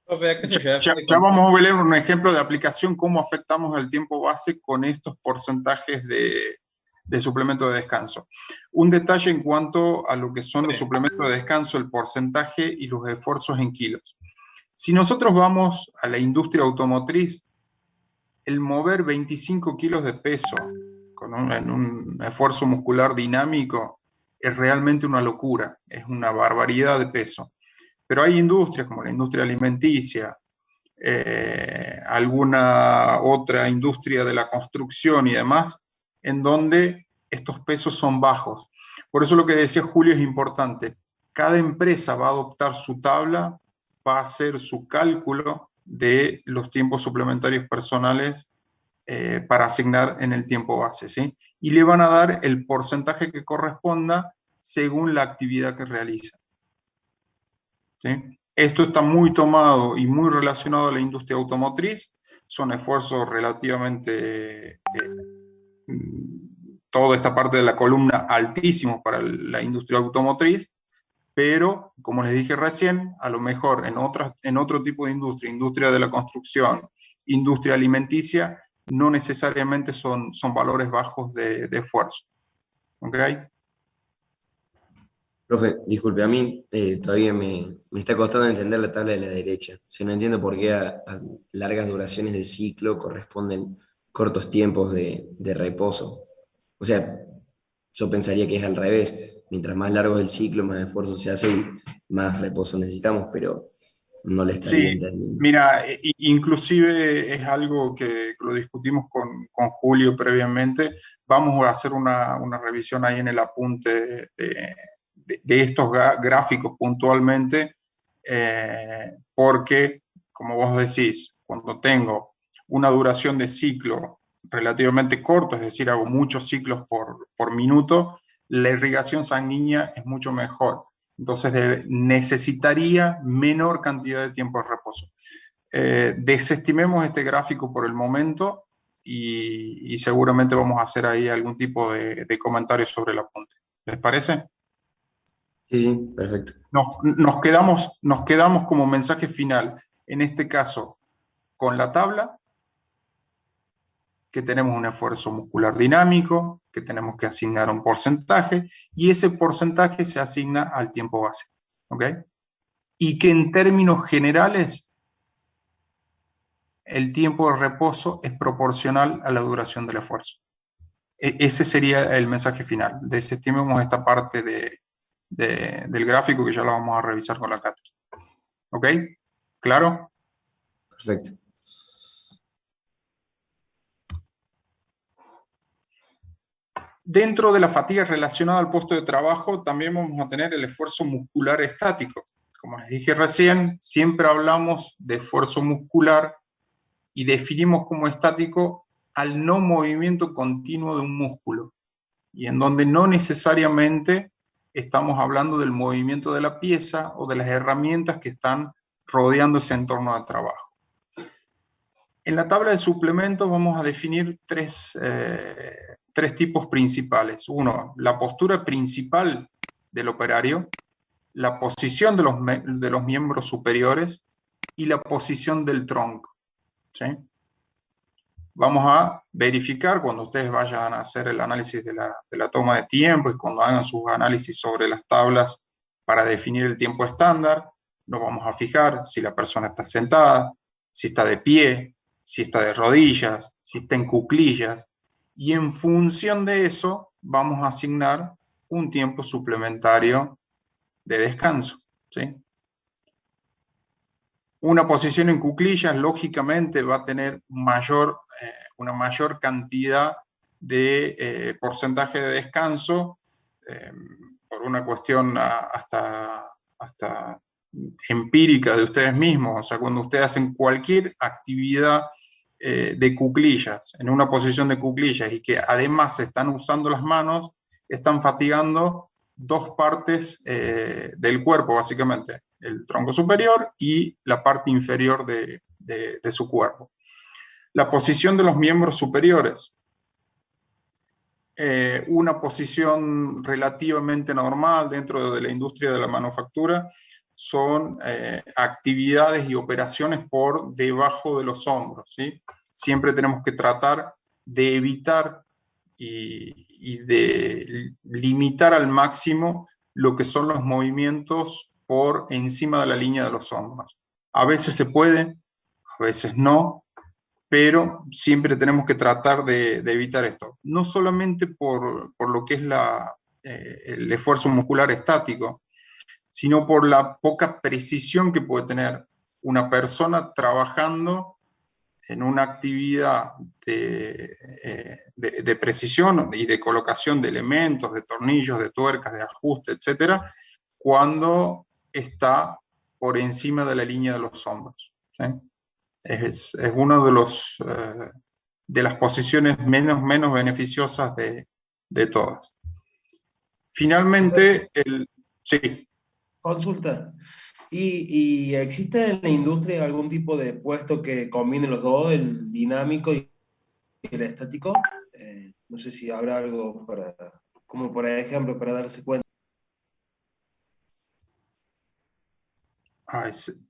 Profe, ¿a qué se Ya refiere vamos a ver un ejemplo de aplicación, cómo afectamos el tiempo base con estos porcentajes de suplemento de descanso. Un detalle en cuanto a lo que son los suplementos de descanso, el porcentaje y los esfuerzos en kilos. Si nosotros vamos a la industria automotriz, el mover 25 kilos de peso en un esfuerzo muscular dinámico es realmente una locura, es una barbaridad de peso. Pero hay industrias como la industria alimenticia, alguna otra industria de la construcción y demás, en donde estos pesos son bajos. Por eso lo que decía Julio es importante. Cada empresa va a adoptar su tabla, va a hacer su cálculo de los tiempos suplementarios personales para asignar en el tiempo base, ¿sí? Y le van a dar el porcentaje que corresponda según la actividad que realiza. ¿Sí? Esto está muy tomado y muy relacionado a la industria automotriz. Son esfuerzos relativamente, toda esta parte de la columna, altísimos para la industria automotriz, pero, como les dije recién, a lo mejor en otro tipo de industria de la construcción, industria alimenticia, no necesariamente son valores bajos de esfuerzo. ¿Ok? Profe, disculpe, a mí todavía me está costando entender la tabla de la derecha. O sea, no entiendo por qué a largas duraciones de ciclo corresponden cortos tiempos de reposo. O sea, yo pensaría que es al revés. Mientras más largo es el ciclo, más esfuerzo se hace y más reposo necesitamos, pero no le estaría Sí, entendiendo. mira, inclusive es algo que lo discutimos con Julio previamente. Vamos a hacer una revisión ahí en el apunte de estos gráficos puntualmente, porque, como vos decís, cuando tengo una duración de ciclo relativamente corto, es decir, hago muchos ciclos por minuto, la irrigación sanguínea es mucho mejor. Entonces necesitaría menor cantidad de tiempo de reposo. Desestimemos este gráfico por el momento y seguramente vamos a hacer ahí algún tipo de comentario sobre el apunte. ¿Les parece? Sí, sí, perfecto. Nos quedamos como mensaje final, en este caso, con la tabla, que tenemos un esfuerzo muscular dinámico, que tenemos que asignar un porcentaje, y ese porcentaje se asigna al tiempo base. ¿Ok? Y que en términos generales, el tiempo de reposo es proporcional a la duración del esfuerzo. Ese sería el mensaje final. Desestimemos esta parte del gráfico que ya lo vamos a revisar con la cátedra. ¿Ok? ¿Claro? Perfecto. Dentro de la fatiga relacionada al puesto de trabajo, también vamos a tener el esfuerzo muscular estático. Como les dije recién, siempre hablamos de esfuerzo muscular y definimos como estático al no movimiento continuo de un músculo, y en donde no necesariamente estamos hablando del movimiento de la pieza o de las herramientas que están rodeando ese entorno de trabajo. En la tabla de suplementos vamos a definir tres tipos principales. Uno, la postura principal del operario, la posición de los miembros superiores y la posición del tronco. ¿Sí? Vamos a verificar cuando ustedes vayan a hacer el análisis de la toma de tiempo y cuando hagan sus análisis sobre las tablas Para definir el tiempo estándar, nos vamos a fijar si la persona está sentada, si está de pie, si está de rodillas, si está en cuclillas, y en función de eso vamos a asignar un tiempo suplementario de descanso, ¿sí? Una posición en cuclillas, lógicamente, va a tener una mayor cantidad de porcentaje de descanso, por una cuestión hasta empírica de ustedes mismos. O sea, cuando ustedes hacen cualquier actividad de cuclillas, en una posición de cuclillas, y que además se están usando las manos, están fatigando dos partes del cuerpo, básicamente, el tronco superior y la parte inferior de su cuerpo. La posición de los miembros superiores. Una posición relativamente normal dentro de la industria de la manufactura son actividades y operaciones por debajo de los hombros, ¿sí? Siempre tenemos que tratar de evitar y de limitar al máximo lo que son los movimientos por encima de la línea de los hombros. A veces se puede, a veces no, pero siempre tenemos que tratar de evitar esto. No solamente por lo que es el esfuerzo muscular estático, sino por la poca precisión que puede tener una persona trabajando en una actividad de precisión y de colocación de elementos, de tornillos, de tuercas, de ajuste, etcétera, cuando está por encima de la línea de los hombros, ¿sí? Es una de las posiciones menos beneficiosas de todas. Finalmente, sí. Consulta. ¿Y existe en la industria algún tipo de puesto que combine los dos, el dinámico y el estático? No sé si habrá algo como por ejemplo, para darse cuenta.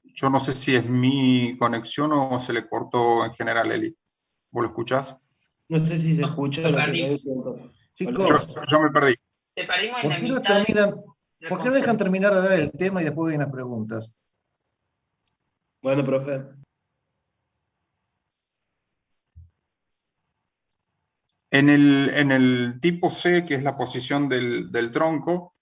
Yo no sé si es mi conexión o se le cortó en general, Eli. ¿Vos lo escuchás? No sé si se escucha. Chicos, yo me perdí. Te perdimos en ¿por la qué no mitad. ¿por qué no dejan terminar de dar el tema y después vienen las preguntas? Bueno, profe. En el tipo C, que es la posición del tronco,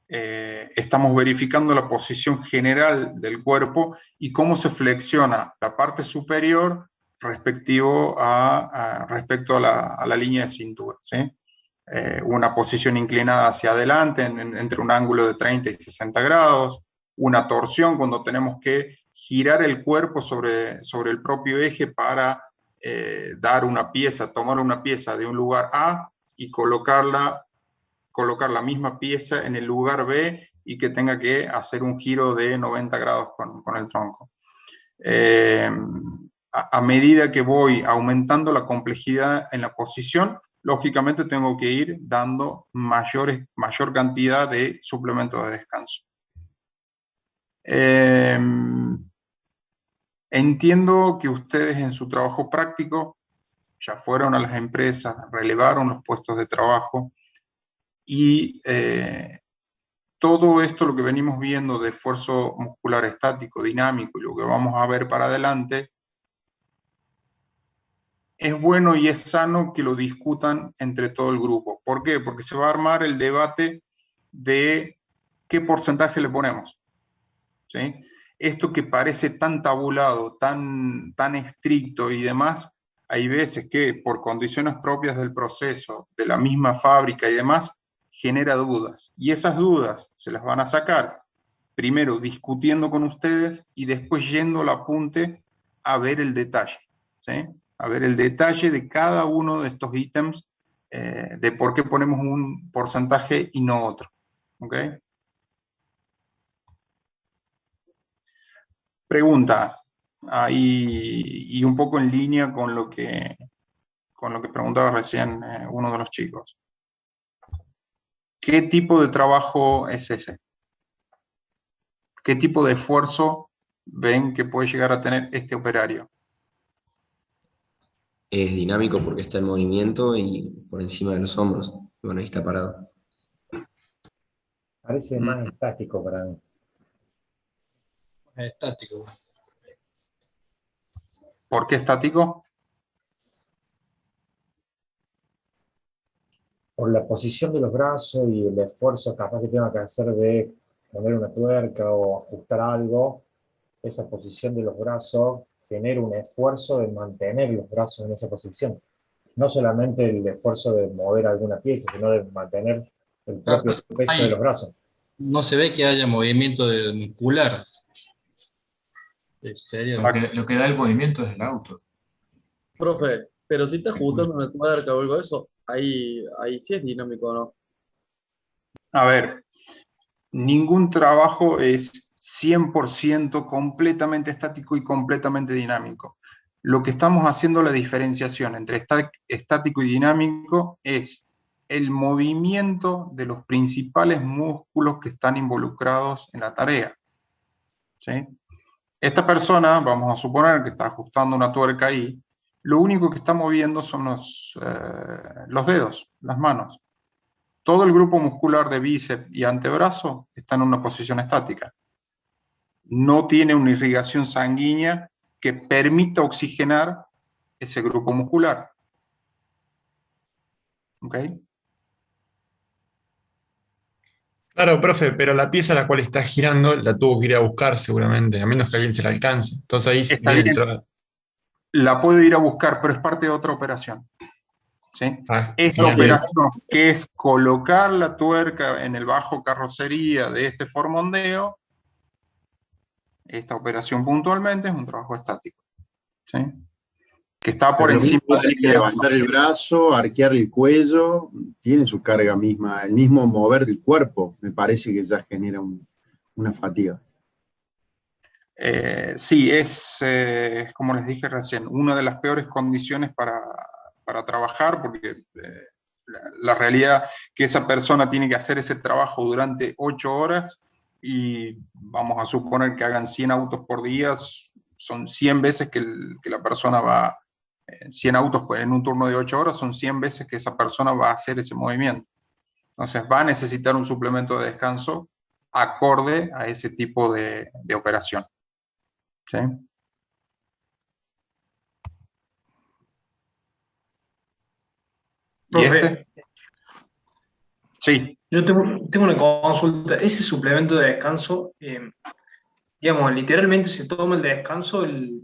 estamos verificando la posición general del cuerpo y cómo se flexiona la parte superior respecto a la línea de cintura, ¿sí? Una posición inclinada hacia adelante entre un ángulo de 30 y 60 grados, una torsión cuando tenemos que girar el cuerpo sobre el propio eje para dar una pieza, tomar una pieza de un lugar A y colocar la misma pieza en el lugar B y que tenga que hacer un giro de 90 grados con el tronco. A medida que voy aumentando la complejidad en la posición, lógicamente tengo que ir dando mayor cantidad de suplementos de descanso. Entiendo que ustedes en su trabajo práctico ya fueron a las empresas, relevaron los puestos de trabajo y todo esto, lo que venimos viendo de esfuerzo muscular estático, dinámico y lo que vamos a ver para adelante, es bueno y es sano que lo discutan entre todo el grupo. ¿Por qué? Porque se va a armar el debate de qué porcentaje le ponemos, ¿sí? Esto que parece tan tabulado, tan estricto y demás, hay veces que por condiciones propias del proceso, de la misma fábrica y demás, genera dudas. Y esas dudas se las van a sacar, primero discutiendo con ustedes y después yendo al apunte a ver el detalle, ¿sí? A ver el detalle de cada uno de estos ítems, de por qué ponemos un porcentaje y no otro, ¿ok? Pregunta, y un poco en línea con lo que preguntaba recién uno de los chicos. ¿Qué tipo de trabajo es ese? ¿Qué tipo de esfuerzo ven que puede llegar a tener este operario? Es dinámico porque está en movimiento y por encima de los hombros. Bueno, ahí está parado. Parece más estático para mí. Estático. ¿Por qué estático? Por la posición de los brazos y el esfuerzo capaz que tenga que hacer de poner una tuerca o ajustar algo, esa posición de los brazos genera un esfuerzo de mantener los brazos en esa posición. No solamente el esfuerzo de mover alguna pieza, sino de mantener el propio peso de los brazos. No se ve que haya movimiento muscular. Sería Lo que da el movimiento es el auto. Profe, pero si te ajustas una tuerca o algo de eso, ahí sí es dinámico, ¿no? A ver, ningún trabajo es 100% completamente estático y completamente dinámico. Lo que estamos haciendo, la diferenciación entre estático y dinámico, es el movimiento de los principales músculos que están involucrados en la tarea. ¿Sí? Esta persona, vamos a suponer que está ajustando una tuerca ahí, lo único que está moviendo son los dedos, las manos. Todo el grupo muscular de bíceps y antebrazo está en una posición estática. No tiene una irrigación sanguínea que permita oxigenar ese grupo muscular. ¿Ok? Claro, profe, pero la pieza a la cual está girando la tuvo que ir a buscar seguramente, a menos que alguien se la alcance. Entonces ahí Está viene el bien, trabajo. la puede ir a buscar, pero es parte de otra operación. ¿Sí? Esta bien. operación, que es colocar la tuerca en el bajo carrocería de este formondeo, esta operación puntualmente es un trabajo estático. ¿Sí? Que está por Pero lo encima mismo de tenés que levantar el brazo, arquear el cuello, tiene su carga misma, el mismo mover del cuerpo, me parece que ya genera una fatiga. Sí, es, como les dije recién, una de las peores condiciones para trabajar, porque la realidad que esa persona tiene que hacer ese trabajo durante 8 horas y vamos a suponer que hagan 100 autos por día, son 100 veces que la persona va, 100 autos en un turno de 8 horas, son 100 veces que esa persona va a hacer ese movimiento. Entonces va a necesitar un suplemento de descanso acorde a ese tipo de operación. ¿Sí? ¿Y Profe, Sí. yo tengo una consulta. Ese suplemento de descanso, digamos, literalmente se toma el descanso el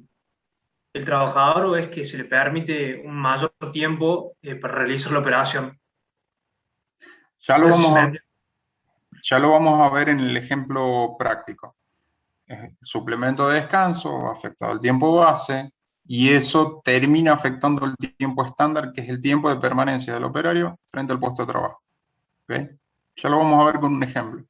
trabajador o es que se le permite un mayor tiempo para realizar la operación. Ya lo, No sé si vamos me a, entiende. ya lo vamos a ver en el ejemplo práctico. El suplemento de descanso ha afectado el tiempo base y eso termina afectando el tiempo estándar, que es el tiempo de permanencia del operario frente al puesto de trabajo. ¿Okay? Ya lo vamos a ver con un ejemplo.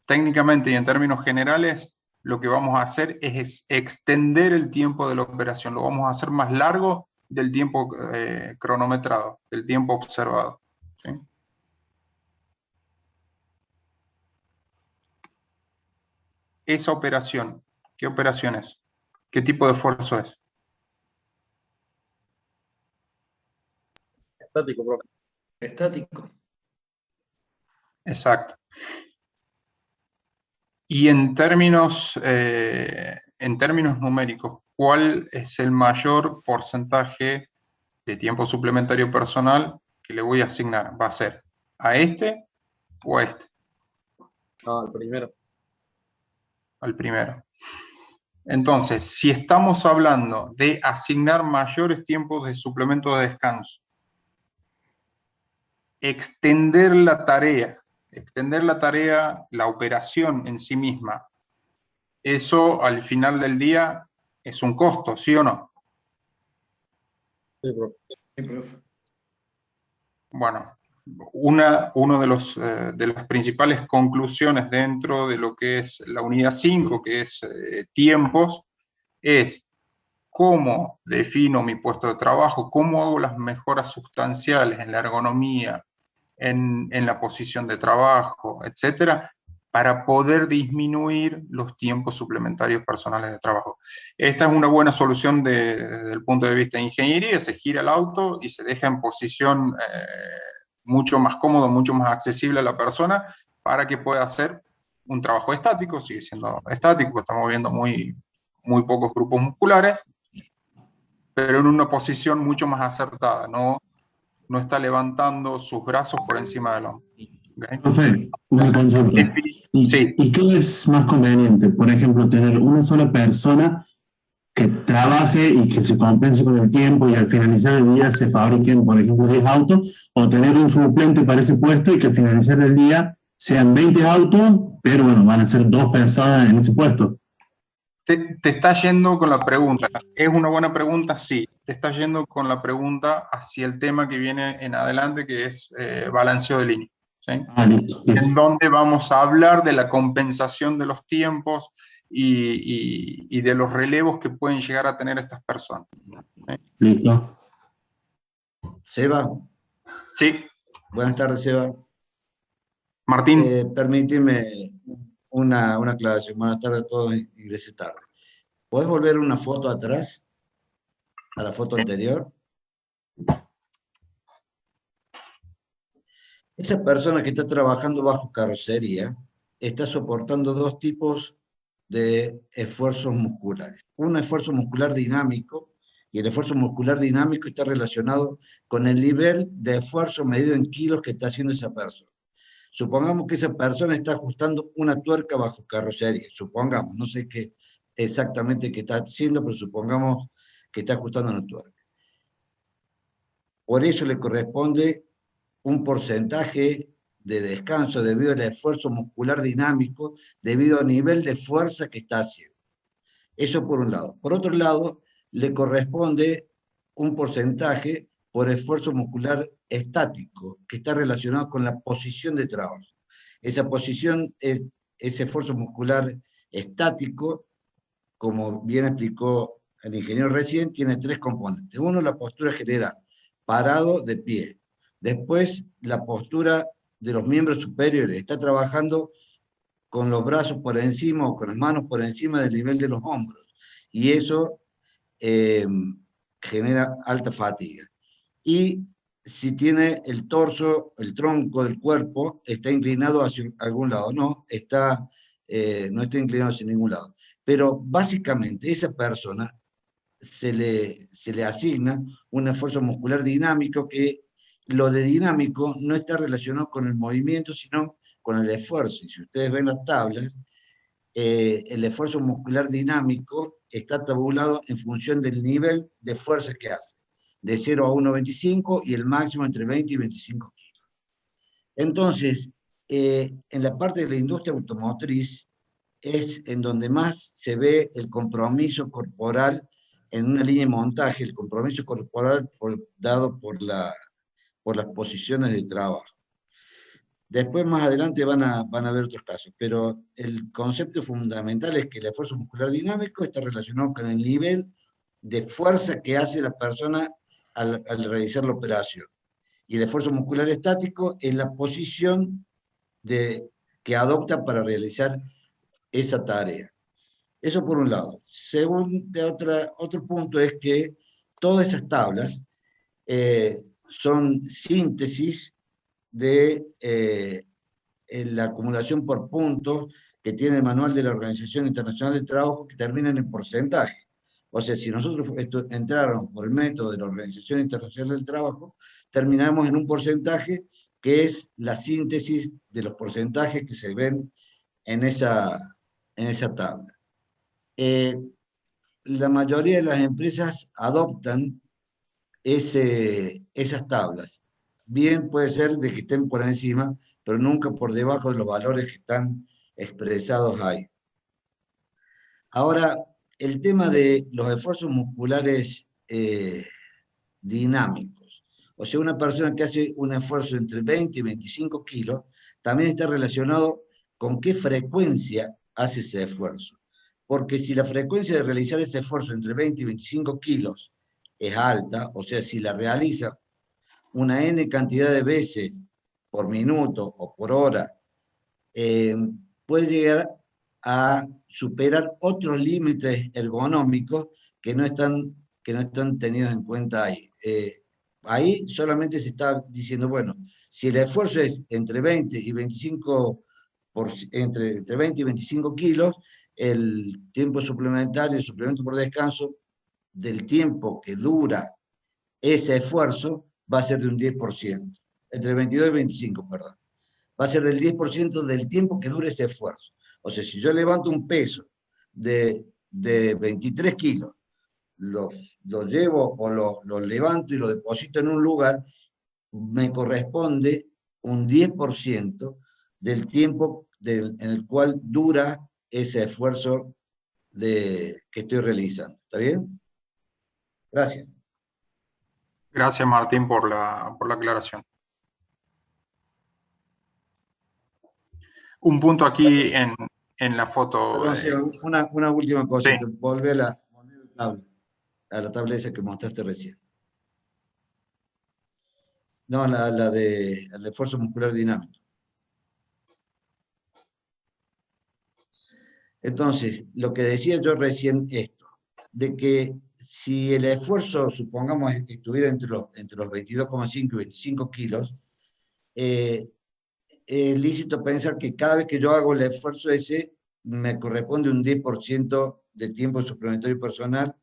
Técnicamente y en términos generales, lo que vamos a hacer es extender el tiempo de la operación. Lo vamos a hacer más largo del tiempo cronometrado, del tiempo observado. ¿Sí? Esa operación, ¿qué operación es? ¿Qué tipo de esfuerzo es? Estático, profe. Estático. Exacto. Y en términos numéricos, ¿cuál es el mayor porcentaje de tiempo suplementario personal que le voy a asignar? ¿Va a ser a este o a este? No, el primero. Al primero. Entonces, si estamos hablando de asignar mayores tiempos de suplemento de descanso, extender la tarea, la operación en sí misma, eso al final del día es un costo, ¿sí o no? Sí, profe. Sí, profe. Bueno, una de las principales conclusiones dentro de lo que es la unidad 5, que es tiempos, es cómo defino mi puesto de trabajo, cómo hago las mejoras sustanciales en la ergonomía, en la posición de trabajo, etcétera, para poder disminuir los tiempos suplementarios personales de trabajo. Esta es una buena solución desde el punto de vista de ingeniería. Se gira el auto y se deja en posición mucho más cómodo, mucho más accesible a la persona para que pueda hacer un trabajo estático, sigue siendo estático, estamos viendo muy pocos grupos musculares, pero en una posición mucho más acertada, no está levantando sus brazos por encima del hombro. ¿Okay? Profe, una consulta. Sí. ¿Y qué es más conveniente? Por ejemplo, tener una sola persona que trabaje y que se compense con el tiempo y al finalizar el día se fabriquen, por ejemplo, 10 autos, o tener un suplente para ese puesto y que al finalizar el día sean 20 autos, pero bueno, van a ser 2 personas en ese puesto? Te está yendo con la pregunta. ¿Es una buena pregunta? Sí. Te está yendo con la pregunta hacia el tema que viene en adelante, que es balanceo de línea. ¿Sí? Listo. En donde vamos a hablar de la compensación de los tiempos y de los relevos que pueden llegar a tener estas personas. ¿Sí? Listo. Seba. Sí. Buenas tardes, Seba. Martín. Permíteme una aclaración. Buenas tardes a todos y gracias tarde. ¿Puedes volver una foto atrás? A la foto anterior. Esa persona que está trabajando bajo carrocería está soportando 2 tipos de esfuerzos musculares. Un esfuerzo muscular dinámico, y el esfuerzo muscular dinámico está relacionado con el nivel de esfuerzo medido en kilos que está haciendo esa persona. Supongamos que esa persona está ajustando una tuerca bajo carrocería, supongamos, no sé qué exactamente qué está haciendo, pero supongamos que está ajustando una tuerca. Por eso le corresponde un porcentaje de descanso debido al esfuerzo muscular dinámico, debido al nivel de fuerza que está haciendo. Eso por un lado. Por otro lado, le corresponde un porcentaje por esfuerzo muscular estático, que está relacionado con la posición de trabajo. Esa posición, ese esfuerzo muscular estático, como bien explicó el ingeniero recién, tiene 3 componentes. Uno, la postura general, parado de pie. Después, la postura de los miembros superiores, está trabajando con los brazos por encima o con las manos por encima del nivel de los hombros. Y eso genera alta fatiga. Y si tiene el torso, el tronco del cuerpo, está inclinado hacia algún lado. No está inclinado hacia ningún lado. Pero básicamente esa persona se le asigna un esfuerzo muscular dinámico, que lo de dinámico no está relacionado con el movimiento, sino con el esfuerzo. Y si ustedes ven las tablas, el esfuerzo muscular dinámico está tabulado en función del nivel de fuerza que hace, de 0 a 1,25 y el máximo entre 20 y 25 kilos. Entonces, en la parte de la industria automotriz es en donde más se ve el compromiso corporal en una línea de montaje, el compromiso corporal dado por las posiciones de trabajo. Después, más adelante, van a ver otros casos, pero el concepto fundamental es que el esfuerzo muscular dinámico está relacionado con el nivel de fuerza que hace la persona al realizar la operación. Y el esfuerzo muscular estático es la posición que adopta para realizar esa tarea. Eso por un lado. Otro punto es que todas esas tablas son síntesis de la acumulación por puntos que tiene el manual de la Organización Internacional del Trabajo, que terminan en porcentaje. O sea, si nosotros entráramos por el método de la Organización Internacional del Trabajo, terminamos en un porcentaje que es la síntesis de los porcentajes que se ven en esa tabla. La mayoría de las empresas adoptan esas tablas. Bien puede ser de que estén por encima, pero nunca por debajo de los valores que están expresados ahí. Ahora, el tema de los esfuerzos musculares dinámicos. O sea, una persona que hace un esfuerzo entre 20 y 25 kilos, también está relacionado con qué frecuencia hace ese esfuerzo. Porque si la frecuencia de realizar ese esfuerzo entre 20 y 25 kilos es alta, o sea, si la realiza una N cantidad de veces por minuto o por hora, puede llegar a superar otros límites ergonómicos que no están tenidos en cuenta ahí. ahí solamente se está diciendo, bueno, si el esfuerzo es entre 20 y 25, entre 20 y 25 kilos, el tiempo suplementario, el suplemento por descanso, del tiempo que dura ese esfuerzo, va a ser de un 10%, entre 22 y 25, perdón. Va a ser del 10% del tiempo que dure ese esfuerzo. O sea, si yo levanto un peso de 23 kilos, lo llevo o lo levanto y lo deposito en un lugar, me corresponde un 10% del tiempo en el cual dura ese esfuerzo que estoy realizando. ¿Está bien? Gracias. Gracias, Martín, por la aclaración. Un punto aquí en la foto. Perdón, sí, una última cosa. Sí. Volvé a la tabla esa que mostraste recién. No, la de el esfuerzo muscular dinámico. Entonces, lo que decía yo recién esto, de que si el esfuerzo, supongamos, estuviera entre los 22,5 y 25 kilos, es lícito pensar que cada vez que yo hago el esfuerzo ese, me corresponde un 10% del tiempo suplementario personal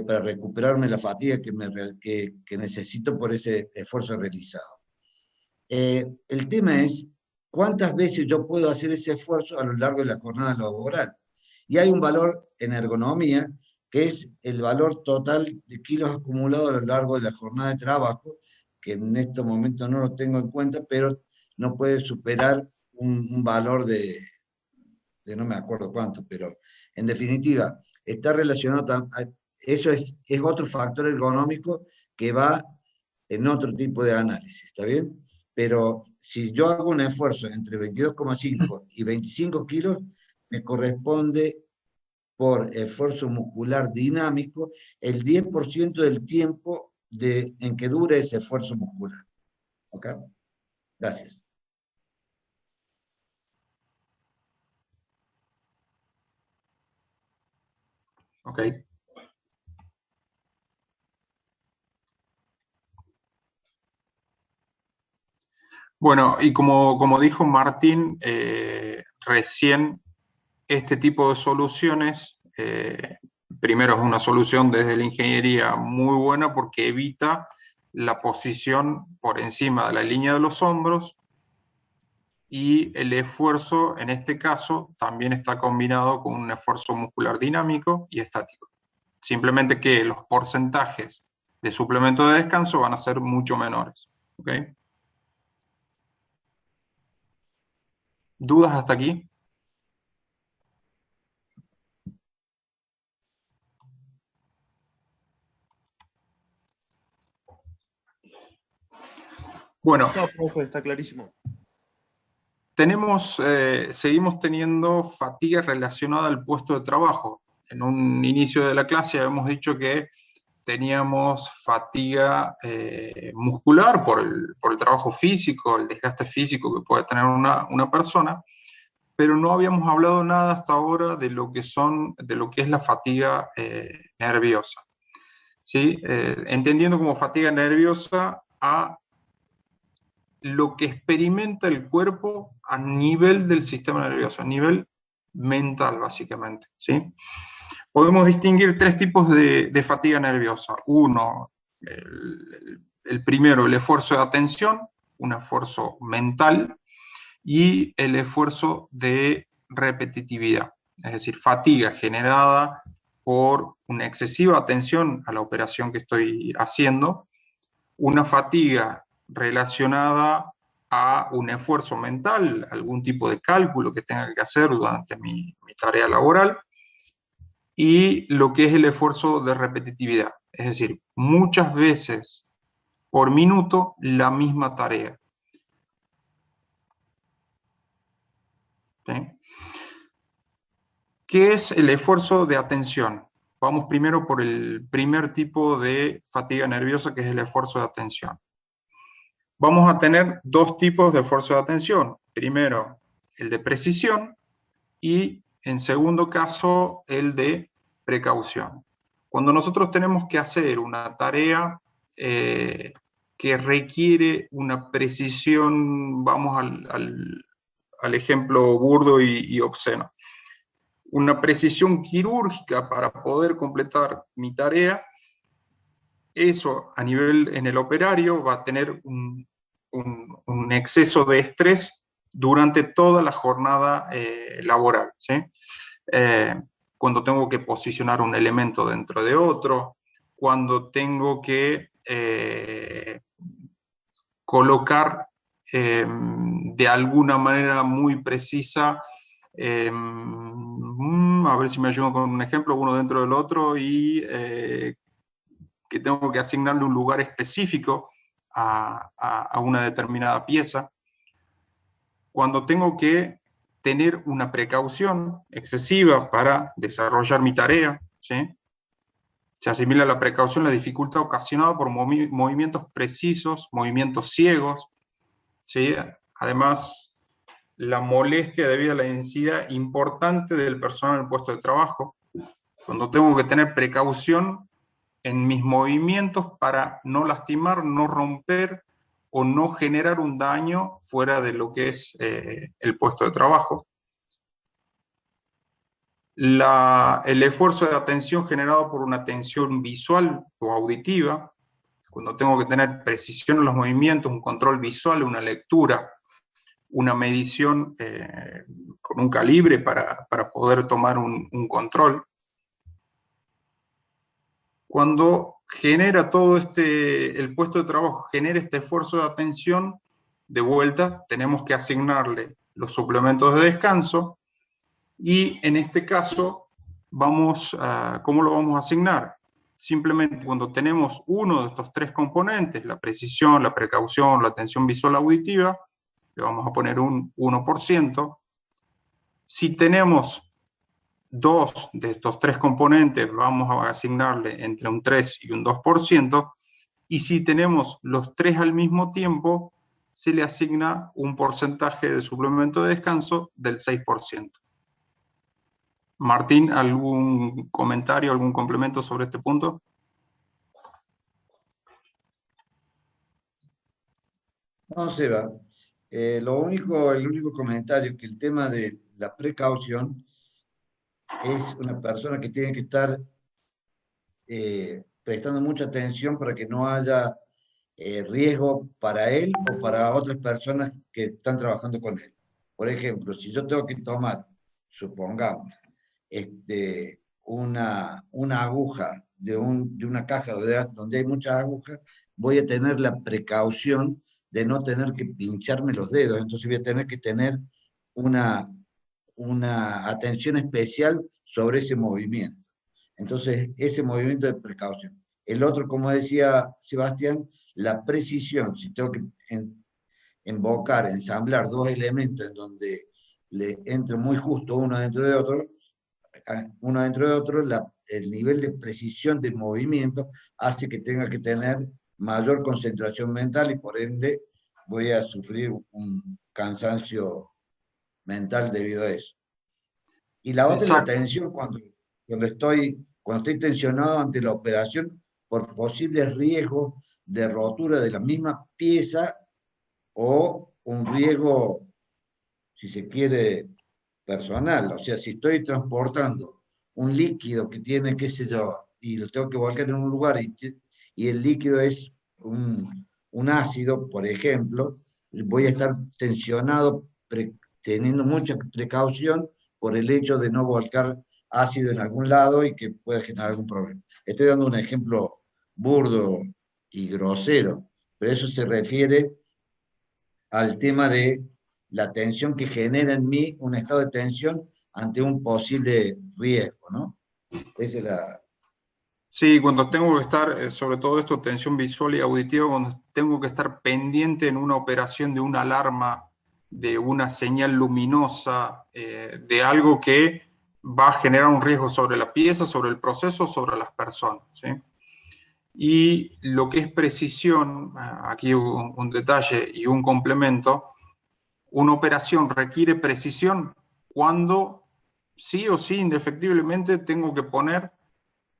para recuperarme la fatiga que necesito por ese esfuerzo realizado. El tema es cuántas veces yo puedo hacer ese esfuerzo a lo largo de la jornada laboral. Y hay un valor en ergonomía que es el valor total de kilos acumulados a lo largo de la jornada de trabajo, que en este momento no lo tengo en cuenta, pero no puede superar un valor de no me acuerdo cuánto, pero en definitiva está relacionado, eso es otro factor ergonómico que va en otro tipo de análisis, ¿está bien? Pero si yo hago un esfuerzo entre 22,5 y 25 kilos, me corresponde por esfuerzo muscular dinámico el 10% del tiempo en que dure ese esfuerzo muscular. ¿Ok? Gracias. Ok. Bueno, y como dijo Martín, recién este tipo de soluciones, primero es una solución desde la ingeniería muy buena porque evita la posición por encima de la línea de los hombros y el esfuerzo, en este caso, también está combinado con un esfuerzo muscular dinámico y estático. Simplemente que los porcentajes de suplemento de descanso van a ser mucho menores. ¿Okay? ¿Dudas hasta aquí? Bueno. No, profe, está clarísimo. Seguimos teniendo fatiga relacionada al puesto de trabajo. En un inicio de la clase habíamos dicho que teníamos fatiga muscular por el trabajo físico, el desgaste físico que puede tener una persona, pero no habíamos hablado nada hasta ahora de lo que es la fatiga nerviosa. ¿Sí? Entendiendo como fatiga nerviosa a lo que experimenta el cuerpo a nivel del sistema nervioso, a nivel mental, básicamente. ¿Sí? Podemos distinguir tres tipos de fatiga nerviosa. Uno, el primero, el esfuerzo de atención, un esfuerzo mental, y el esfuerzo de repetitividad, es decir, fatiga generada por una excesiva atención a la operación que estoy haciendo, una fatiga relacionada a un esfuerzo mental, algún tipo de cálculo que tenga que hacer durante mi tarea laboral, y lo que es el esfuerzo de repetitividad, es decir, muchas veces por minuto la misma tarea. ¿Sí? ¿Qué es el esfuerzo de atención? Vamos primero por el primer tipo de fatiga nerviosa, que es el esfuerzo de atención. Vamos a tener dos tipos de esfuerzo de atención. Primero, el de precisión y, en segundo caso, el de precaución. Cuando nosotros tenemos que hacer una tarea que requiere una precisión, vamos al ejemplo burdo y obsceno. Una precisión quirúrgica para poder completar mi tarea. Eso a nivel en el operario va a tener un exceso de estrés durante toda la jornada laboral, ¿sí? Cuando tengo que posicionar un elemento dentro de otro, cuando tengo que colocar de alguna manera muy precisa, a ver si me ayudo con un ejemplo, uno dentro del otro, y que tengo que asignarle un lugar específico a una determinada pieza. Cuando tengo que tener una precaución excesiva para desarrollar mi tarea, ¿sí? Se asimila a la precaución la dificultad ocasionada por movimientos precisos, movimientos ciegos, ¿sí? Además, la molestia debido a la densidad importante del personal en el puesto de trabajo, cuando tengo que tener precaución en mis movimientos para no lastimar, no romper o no generar un daño fuera de lo que es el puesto de trabajo. El esfuerzo de atención generado por una tensión visual o auditiva, cuando tengo que tener precisión en los movimientos, un control visual, una lectura, una medición con un calibre para poder tomar un control. Cuando genera todo el puesto de trabajo, genera este esfuerzo de atención, de vuelta tenemos que asignarle los suplementos de descanso, y en este caso, ¿cómo lo vamos a asignar? Simplemente cuando tenemos uno de estos tres componentes, la precisión, la precaución, la atención visual auditiva, le vamos a poner un 1%. Si tenemos dos de estos tres componentes, vamos a asignarle entre un 3 y un 2%, y si tenemos los tres al mismo tiempo, se le asigna un porcentaje de suplemento de descanso del 6%. Martín, ¿algún comentario, algún complemento sobre este punto? No, Seba. El único comentario que el tema de la precaución es una persona que tiene que estar prestando mucha atención para que no haya riesgo para él o para otras personas que están trabajando con él. Por ejemplo, si yo tengo que tomar, supongamos, una aguja de una caja donde hay muchas agujas, voy a tener la precaución de no tener que pincharme los dedos, entonces voy a tener que tener una atención especial sobre ese movimiento. Entonces, ese movimiento de precaución. El otro, como decía Sebastián, la precisión. Si tengo que ensamblar dos elementos en donde le entre muy justo uno dentro de otro, el nivel de precisión del movimiento hace que tenga que tener mayor concentración mental y por ende voy a sufrir un cansancio mental debido a eso. Y la otra es la tensión cuando estoy tensionado ante la operación por posibles riesgos de rotura de la misma pieza o un riesgo, si se quiere, personal. O sea, si estoy transportando un líquido que tiene, qué sé yo, y lo tengo que volcar en un lugar y el líquido es un ácido, por ejemplo, voy a estar tensionado, teniendo mucha precaución por el hecho de no volcar ácido en algún lado y que pueda generar algún problema. Estoy dando un ejemplo burdo y grosero, pero eso se refiere al tema de la tensión que genera en mí un estado de tensión ante un posible riesgo, ¿no? Esa es la... Sí, cuando tengo que estar, sobre todo esto, tensión visual y auditiva, cuando tengo que estar pendiente en una operación de una alarma, de una señal luminosa, de algo que va a generar un riesgo sobre la pieza, sobre el proceso, sobre las personas, ¿sí? Y lo que es precisión, aquí un detalle y un complemento, una operación requiere precisión cuando sí o sí, indefectiblemente, tengo que poner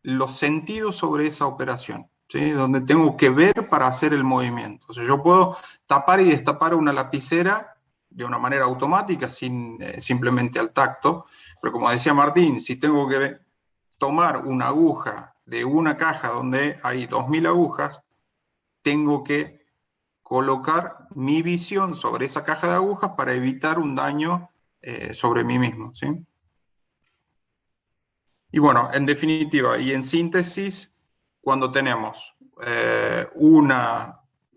los sentidos sobre esa operación. ¿sí? Donde tengo que ver para hacer el movimiento. O sea, yo puedo tapar y destapar una lapicera de una manera automática, simplemente al tacto, pero como decía Martín, si tengo que tomar una aguja de una caja donde hay 2000 agujas, tengo que colocar mi visión sobre esa caja de agujas para evitar un daño sobre mí mismo, ¿sí? Y bueno, en definitiva y en síntesis, cuando tenemos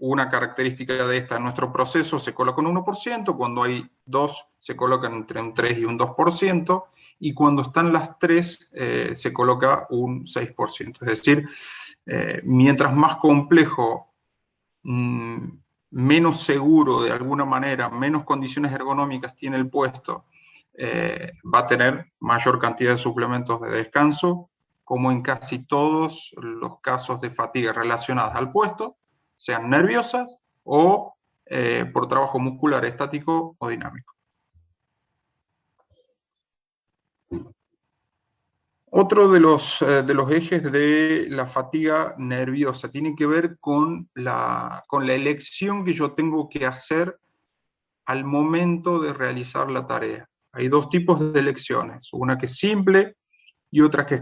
una característica de esta en nuestro proceso, se coloca un 1%, cuando hay dos, se colocan entre un 3 y un 2%, y cuando están las tres, se coloca un 6%. Es decir, mientras más complejo, menos seguro de alguna manera, menos condiciones ergonómicas tiene el puesto, va a tener mayor cantidad de suplementos de descanso, como en casi todos los casos de fatiga relacionadas al puesto, sean nerviosas o por trabajo muscular, estático o dinámico. Otro de los ejes de la fatiga nerviosa tiene que ver con la elección que yo tengo que hacer al momento de realizar la tarea. Hay dos tipos de elecciones, una que es simple y otra que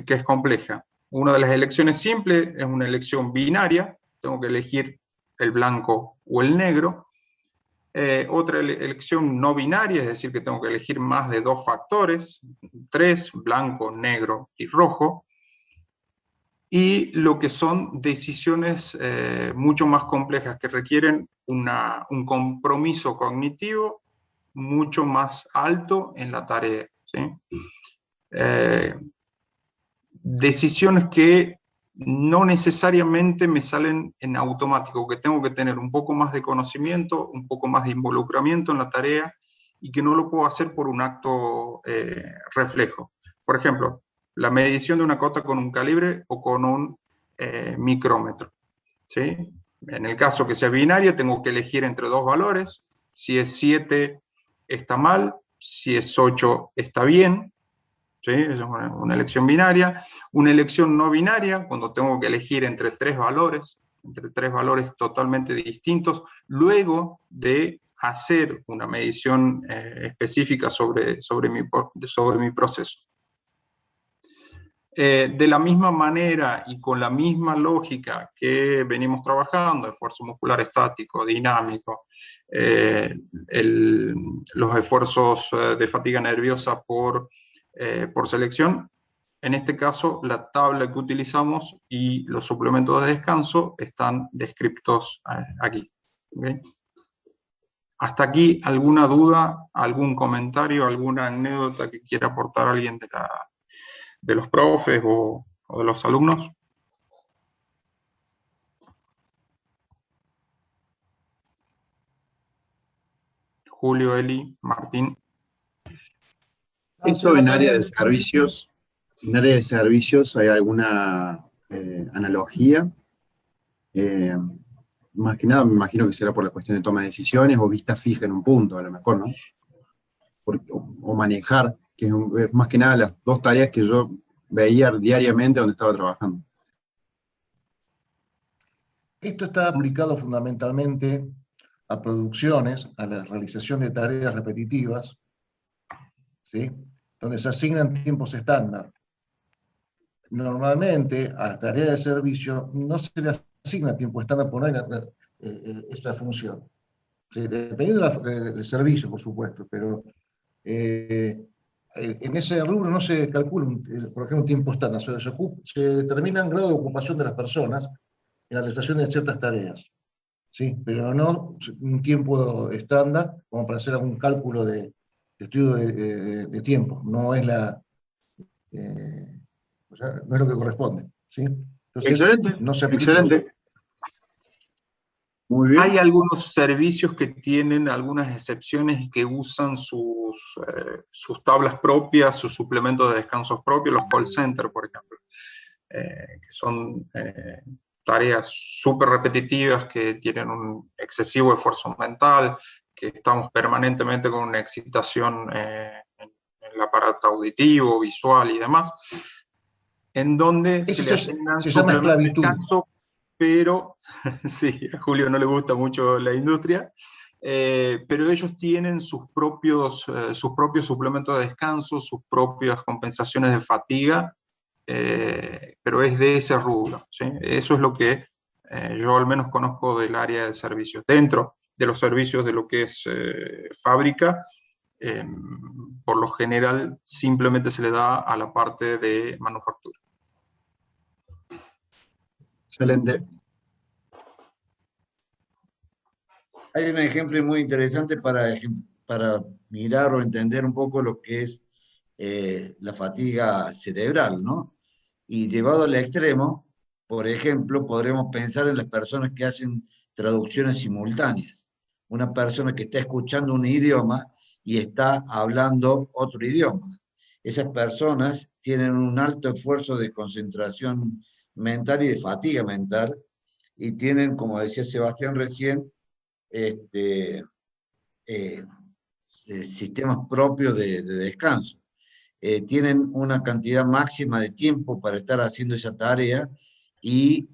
es compleja. Una de las elecciones simples es una elección binaria, tengo que elegir el blanco o el negro. Otra elección no binaria, es decir, que tengo que elegir más de dos factores, 3, blanco, negro y rojo. Y lo que son decisiones mucho más complejas, que requieren un compromiso cognitivo mucho más alto en la tarea, ¿sí? Decisiones que no necesariamente me salen en automático, que tengo que tener un poco más de conocimiento, un poco más de involucramiento en la tarea, y que no lo puedo hacer por un acto reflejo. Por ejemplo, la medición de una cota con un calibre o con un micrómetro, ¿sí? En el caso que sea binaria, tengo que elegir entre dos valores. Si es 7, está mal. Si es 8, está bien. ¿Sí? Es una elección binaria. Una elección no binaria, cuando tengo que elegir entre tres valores totalmente distintos, luego de hacer una medición específica sobre mi proceso. De la misma manera y con la misma lógica que venimos trabajando, esfuerzo muscular estático, dinámico, los esfuerzos de fatiga nerviosa por selección, en este caso la tabla que utilizamos y los suplementos de descanso están descritos aquí. ¿Okay? Hasta aquí, ¿alguna duda, algún comentario, alguna anécdota que quiera aportar alguien de los profes o de los alumnos? Julio, Eli, Martín. Eso en área de servicios, ¿hay alguna analogía? Más que nada me imagino que será por la cuestión de toma de decisiones o vista fija en un punto, a lo mejor, ¿no? O manejar, que es más que nada las dos tareas que yo veía diariamente donde estaba trabajando. Esto está aplicado fundamentalmente a producciones, a la realización de tareas repetitivas, ¿sí? Donde se asignan tiempos estándar. Normalmente a las tareas de servicio no se le asigna tiempo estándar por esta función. ¿Sí? Dependiendo del servicio, por supuesto, pero en ese rubro no se calcula, por ejemplo, un tiempo estándar. Se determina el grado de ocupación de las personas en la realización de ciertas tareas, ¿sí? Pero no un tiempo estándar como para hacer algún cálculo de estudio de tiempo. No es no es lo que corresponde, ¿sí? Entonces, excelente, no se aplica. Excelente. Muy bien. Hay algunos servicios que tienen algunas excepciones y que usan sus tablas propias, sus suplementos de descansos propios, los call centers, por ejemplo, que son tareas súper repetitivas que tienen un excesivo esfuerzo mental, que estamos permanentemente con una excitación en el aparato auditivo, visual y demás, en donde se le asignan suplementos de descanso pero sí, a Julio no le gusta mucho la industria, pero ellos tienen sus propios suplementos de descanso, sus propias compensaciones de fatiga, pero es de ese rubro, ¿sí? Eso es lo que yo al menos conozco del área de servicios. Dentro de los servicios de lo que es fábrica, por lo general simplemente se le da a la parte de manufactura. Excelente. Hay un ejemplo muy interesante para mirar o entender un poco lo que es la fatiga cerebral, ¿no? Y llevado al extremo, por ejemplo, podremos pensar en las personas que hacen traducciones simultáneas. Una persona que está escuchando un idioma y está hablando otro idioma. Esas personas tienen un alto esfuerzo de concentración mental y de fatiga mental, y tienen, como decía Sebastián recién, sistemas propios de descanso. Tienen una cantidad máxima de tiempo para estar haciendo esa tarea, y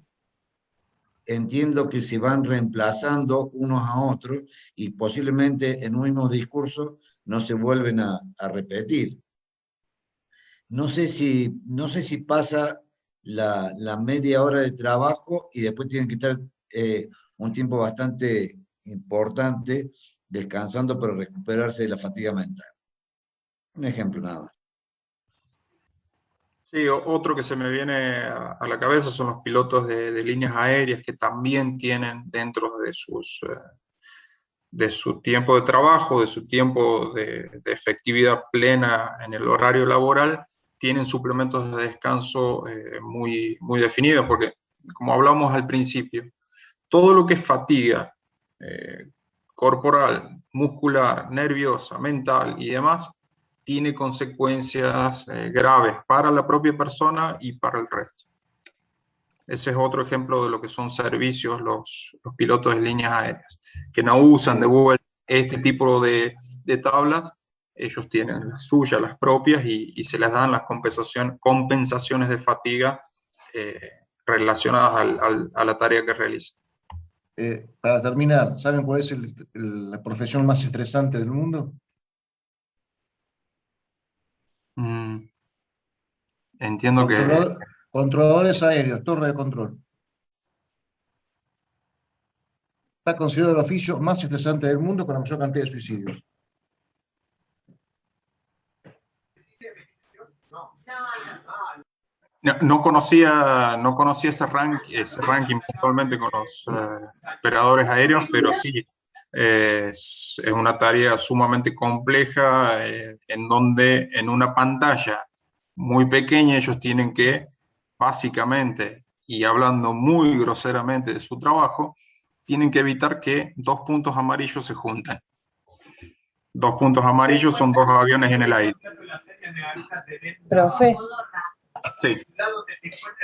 entiendo que se van reemplazando unos a otros y posiblemente en un mismo discurso no se vuelven a repetir. No sé si pasa la media hora de trabajo y después tienen que estar un tiempo bastante importante descansando para recuperarse de la fatiga mental. Un ejemplo nada más. Sí, otro que se me viene a la cabeza son los pilotos de líneas aéreas, que también tienen dentro de su tiempo de trabajo, de su tiempo de efectividad plena en el horario laboral, tienen suplementos de descanso muy definidos, porque como hablamos al principio, todo lo que es fatiga corporal, muscular, nerviosa, mental y demás, tiene consecuencias graves para la propia persona y para el resto. Ese es otro ejemplo de lo que son servicios los pilotos de líneas aéreas, que no usan de vuelta este tipo de tablas. Ellos tienen las suyas, las propias, y se les dan las compensaciones de fatiga relacionadas a la tarea que realizan. Para terminar, ¿saben cuál es la profesión más estresante del mundo? Entiendo que... Controladores aéreos, torre de control. Está considerado el oficio más estresante del mundo con la mayor cantidad de suicidios. No conocía ese ranking puntualmente con los operadores aéreos, pero sí, es una tarea sumamente compleja en donde en una pantalla muy pequeña ellos tienen que, básicamente, y hablando muy groseramente de su trabajo, tienen que evitar que dos puntos amarillos se junten. Dos puntos amarillos son dos aviones en el aire. Profe, sí.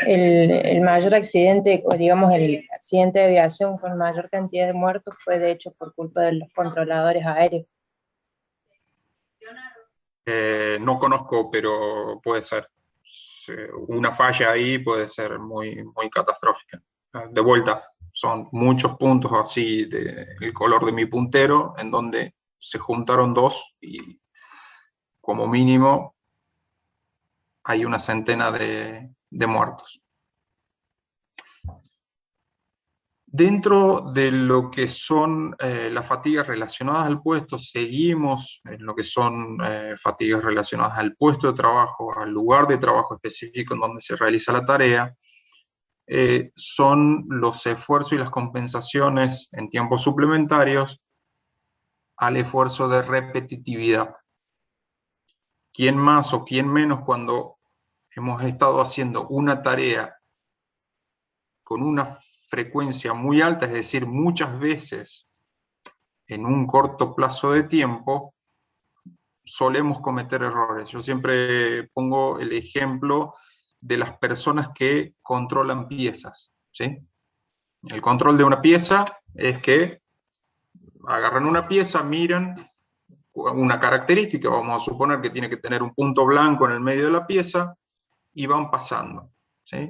el mayor accidente, o digamos el accidente de aviación con mayor cantidad de muertos fue de hecho por culpa de los controladores aéreos. No conozco, pero puede ser. Una falla ahí puede ser muy catastrófica. De vuelta, son muchos puntos así del color de mi puntero, en donde se juntaron dos y como mínimo hay una centena de muertos. Dentro de lo que son las fatigas relacionadas al puesto, seguimos en lo que son fatigas relacionadas al puesto de trabajo, al lugar de trabajo específico en donde se realiza la tarea. Son los esfuerzos y las compensaciones en tiempos suplementarios al esfuerzo de repetitividad. ¿Quién más o quién menos cuando hemos estado haciendo una tarea con una frecuencia muy alta, es decir, muchas veces en un corto plazo de tiempo, solemos cometer errores? Yo siempre pongo el ejemplo de las personas que controlan piezas, ¿sí? El control de una pieza es que agarran una pieza, miran una característica, vamos a suponer que tiene que tener un punto blanco en el medio de la pieza, y van pasando, ¿sí?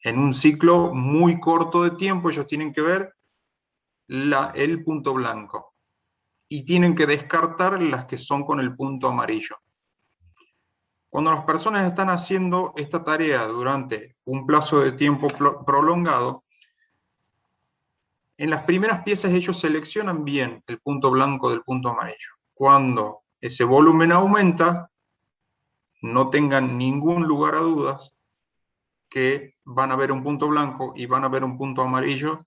En un ciclo muy corto de tiempo ellos tienen que ver el punto blanco y tienen que descartar las que son con el punto amarillo. Cuando las personas están haciendo esta tarea durante un plazo de tiempo prolongado, en las primeras piezas ellos seleccionan bien el punto blanco del punto amarillo. Cuando ese volumen aumenta, no tengan ningún lugar a dudas que van a ver un punto blanco y van a ver un punto amarillo,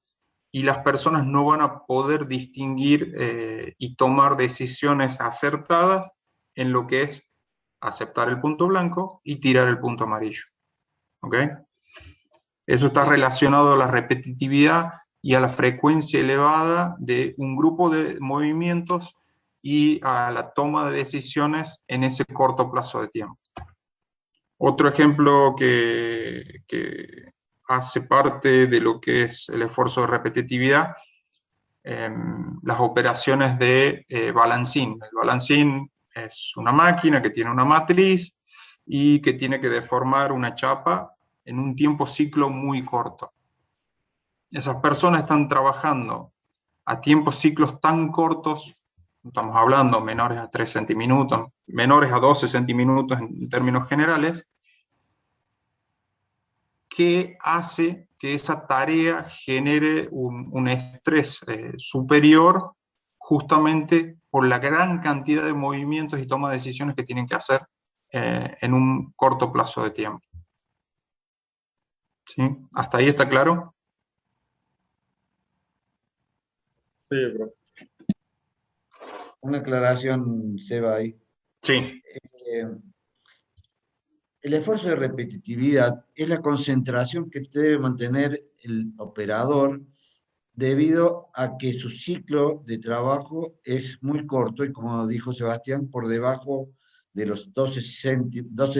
y las personas no van a poder distinguir y tomar decisiones acertadas en lo que es aceptar el punto blanco y tirar el punto amarillo. ¿Ok? Eso está relacionado a la repetitividad y a la frecuencia elevada de un grupo de movimientos y a la toma de decisiones en ese corto plazo de tiempo. Otro ejemplo que hace parte de lo que es el esfuerzo de repetitividad, las operaciones de balancín. El balancín es una máquina que tiene una matriz y que tiene que deformar una chapa en un tiempo ciclo muy corto. Esas personas están trabajando a tiempos ciclos tan cortos, estamos hablando menores a 3 centiminutos, menores a 12 centiminutos en términos generales, que hace que esa tarea genere un estrés superior justamente por la gran cantidad de movimientos y toma de decisiones que tienen que hacer en un corto plazo de tiempo. ¿Sí? ¿Hasta ahí está claro? Sí, bro. Una aclaración, Seba, ahí. Sí. El esfuerzo de repetitividad es la concentración que debe mantener el operador debido a que su ciclo de trabajo es muy corto y, como dijo Sebastián, por debajo de los 12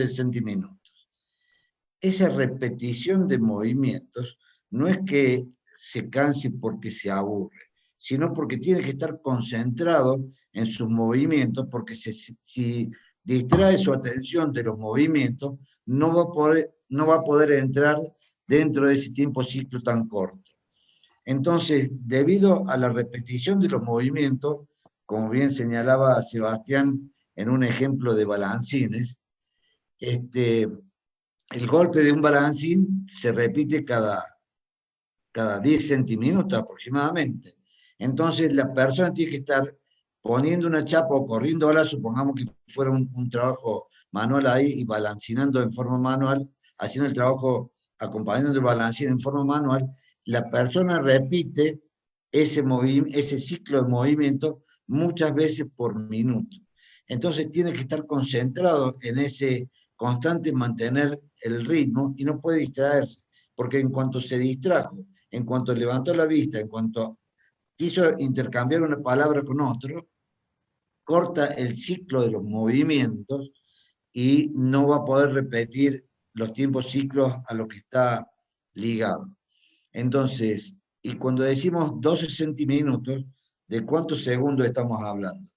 centiminutos. Esa repetición de movimientos no es que se canse porque se aburre, sino porque tiene que estar concentrado en sus movimientos, porque si distrae su atención de los movimientos, no va a poder entrar dentro de ese tiempo ciclo tan corto. Entonces, debido a la repetición de los movimientos, como bien señalaba Sebastián en un ejemplo de balancines, el golpe de un balancín se repite cada 10 centiminutos aproximadamente. Entonces, la persona tiene que estar poniendo una chapa o corriéndola, supongamos que fuera un trabajo manual ahí, y balancinando en forma manual, haciendo el trabajo, acompañando el balancín en forma manual, la persona repite ese ciclo de movimiento muchas veces por minuto. Entonces tiene que estar concentrado en ese constante mantener el ritmo y no puede distraerse, porque en cuanto se distrajo, en cuanto levantó la vista, en cuanto quiso intercambiar una palabra con otro, corta el ciclo de los movimientos y no va a poder repetir los tiempos ciclos a los que está ligado. Entonces, y cuando decimos 12 centiminutos, ¿de cuántos segundos estamos hablando?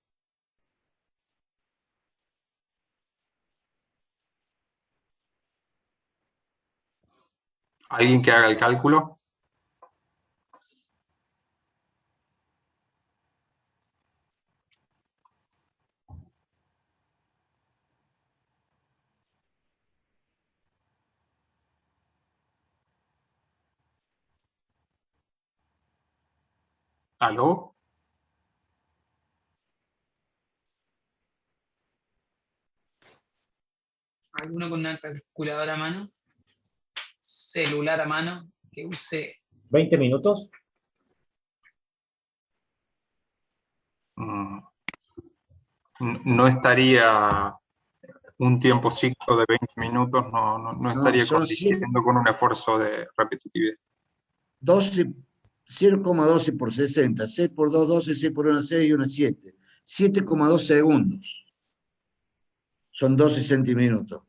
¿Alguien que haga el cálculo? ¿Aló? ¿Alguno con una calculadora a mano? ¿Celular a mano? Que use... 20 minutos. No estaría un tiempo ciclo de 20 minutos, no estaría condiciendo con un esfuerzo de repetitividad. 0,12 por 60, 6 por 2, 12, 6 por 1, 6 y 1, 7. 7,2 segundos. Son 12 centiminutos.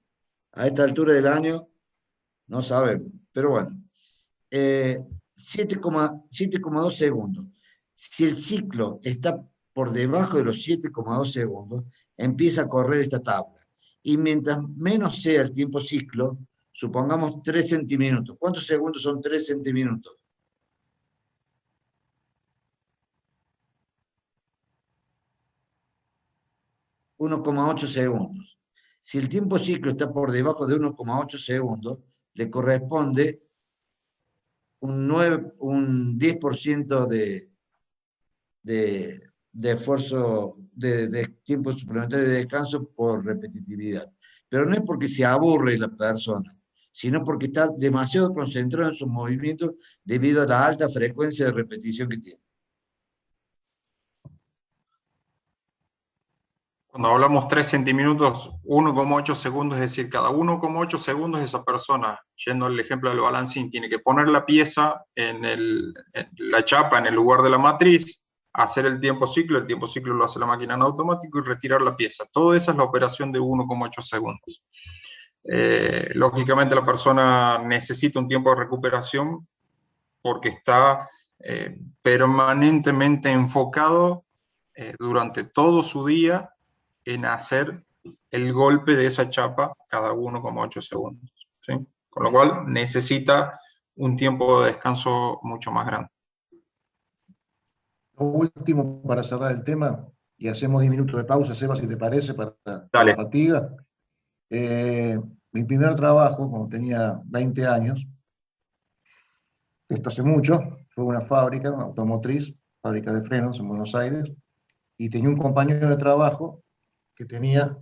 A esta altura del año, no sabemos, pero bueno. 7,2 segundos. Si el ciclo está por debajo de los 7,2 segundos, empieza a correr esta tabla. Y mientras menos sea el tiempo ciclo, supongamos 3 centiminutos. ¿Cuántos segundos son 3 centiminutos? ...1,8 segundos. Si el tiempo ciclo está por debajo de 1,8 segundos, le corresponde un 10% de esfuerzo, de tiempo suplementario de descanso por repetitividad. Pero no es porque se aburre la persona, sino porque está demasiado concentrado en sus movimientos debido a la alta frecuencia de repetición que tiene. Cuando hablamos 3 centiminutos, 1,8 segundos, es decir, cada 1,8 segundos esa persona, yendo al ejemplo del balancín, tiene que poner la pieza en la chapa, en el lugar de la matriz, hacer el tiempo ciclo lo hace la máquina en automático y retirar la pieza. Toda esa es la operación de 1,8 segundos. Lógicamente la persona necesita un tiempo de recuperación porque está permanentemente enfocado durante todo su día en hacer el golpe de esa chapa cada 1,8 segundos. ¿Sí? Con lo cual necesita un tiempo de descanso mucho más grande. Lo último para cerrar el tema, y hacemos 10 minutos de pausa, Seba, si te parece, para la fatiga. Mi primer trabajo, cuando tenía 20 años, esto hace mucho, fue una fábrica, una automotriz, fábrica de frenos en Buenos Aires, y tenía un compañero de trabajo que tenía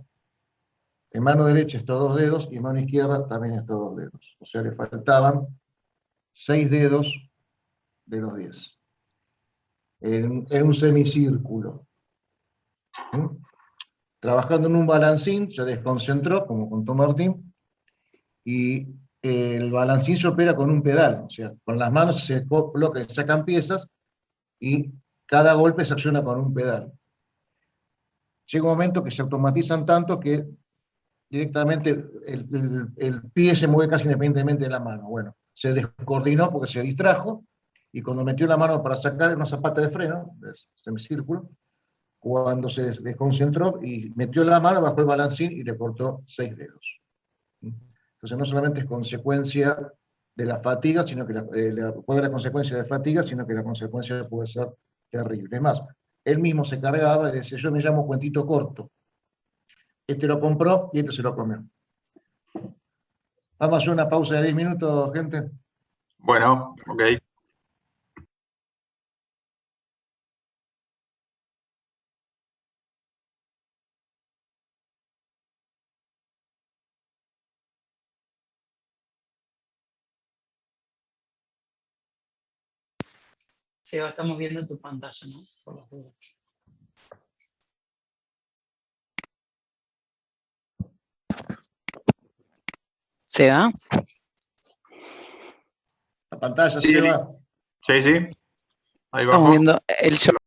en mano derecha estos 2 dedos y en mano izquierda también estos 2 dedos. O sea, le faltaban 6 dedos de los 10. En un semicírculo. Trabajando en un balancín, se desconcentró, como contó Martín, y el balancín se opera con un pedal, o sea, con las manos se colocan, sacan piezas, y cada golpe se acciona con un pedal. Llega un momento que se automatizan tanto que directamente el pie se mueve casi independientemente de la mano. Bueno, se descoordinó porque se distrajo, y cuando metió la mano para sacar una zapata de freno, semicírculo, cuando se desconcentró y metió la mano bajo el balancín y le cortó 6 dedos. Entonces no solamente es consecuencia de la fatiga, sino que puede haber consecuencia de fatiga, sino que la consecuencia puede ser terrible. Es más, él mismo se cargaba y decía, yo me llamo cuentito corto. Este lo compró y este se lo comió. Vamos a hacer una pausa de 10 minutos, gente. Bueno, ok. Seba, estamos viendo tu pantalla, ¿no? Por las dudas. Seba. La pantalla, sí, Seba. Sí, sí. Ahí Estamos bajo. viendo el show.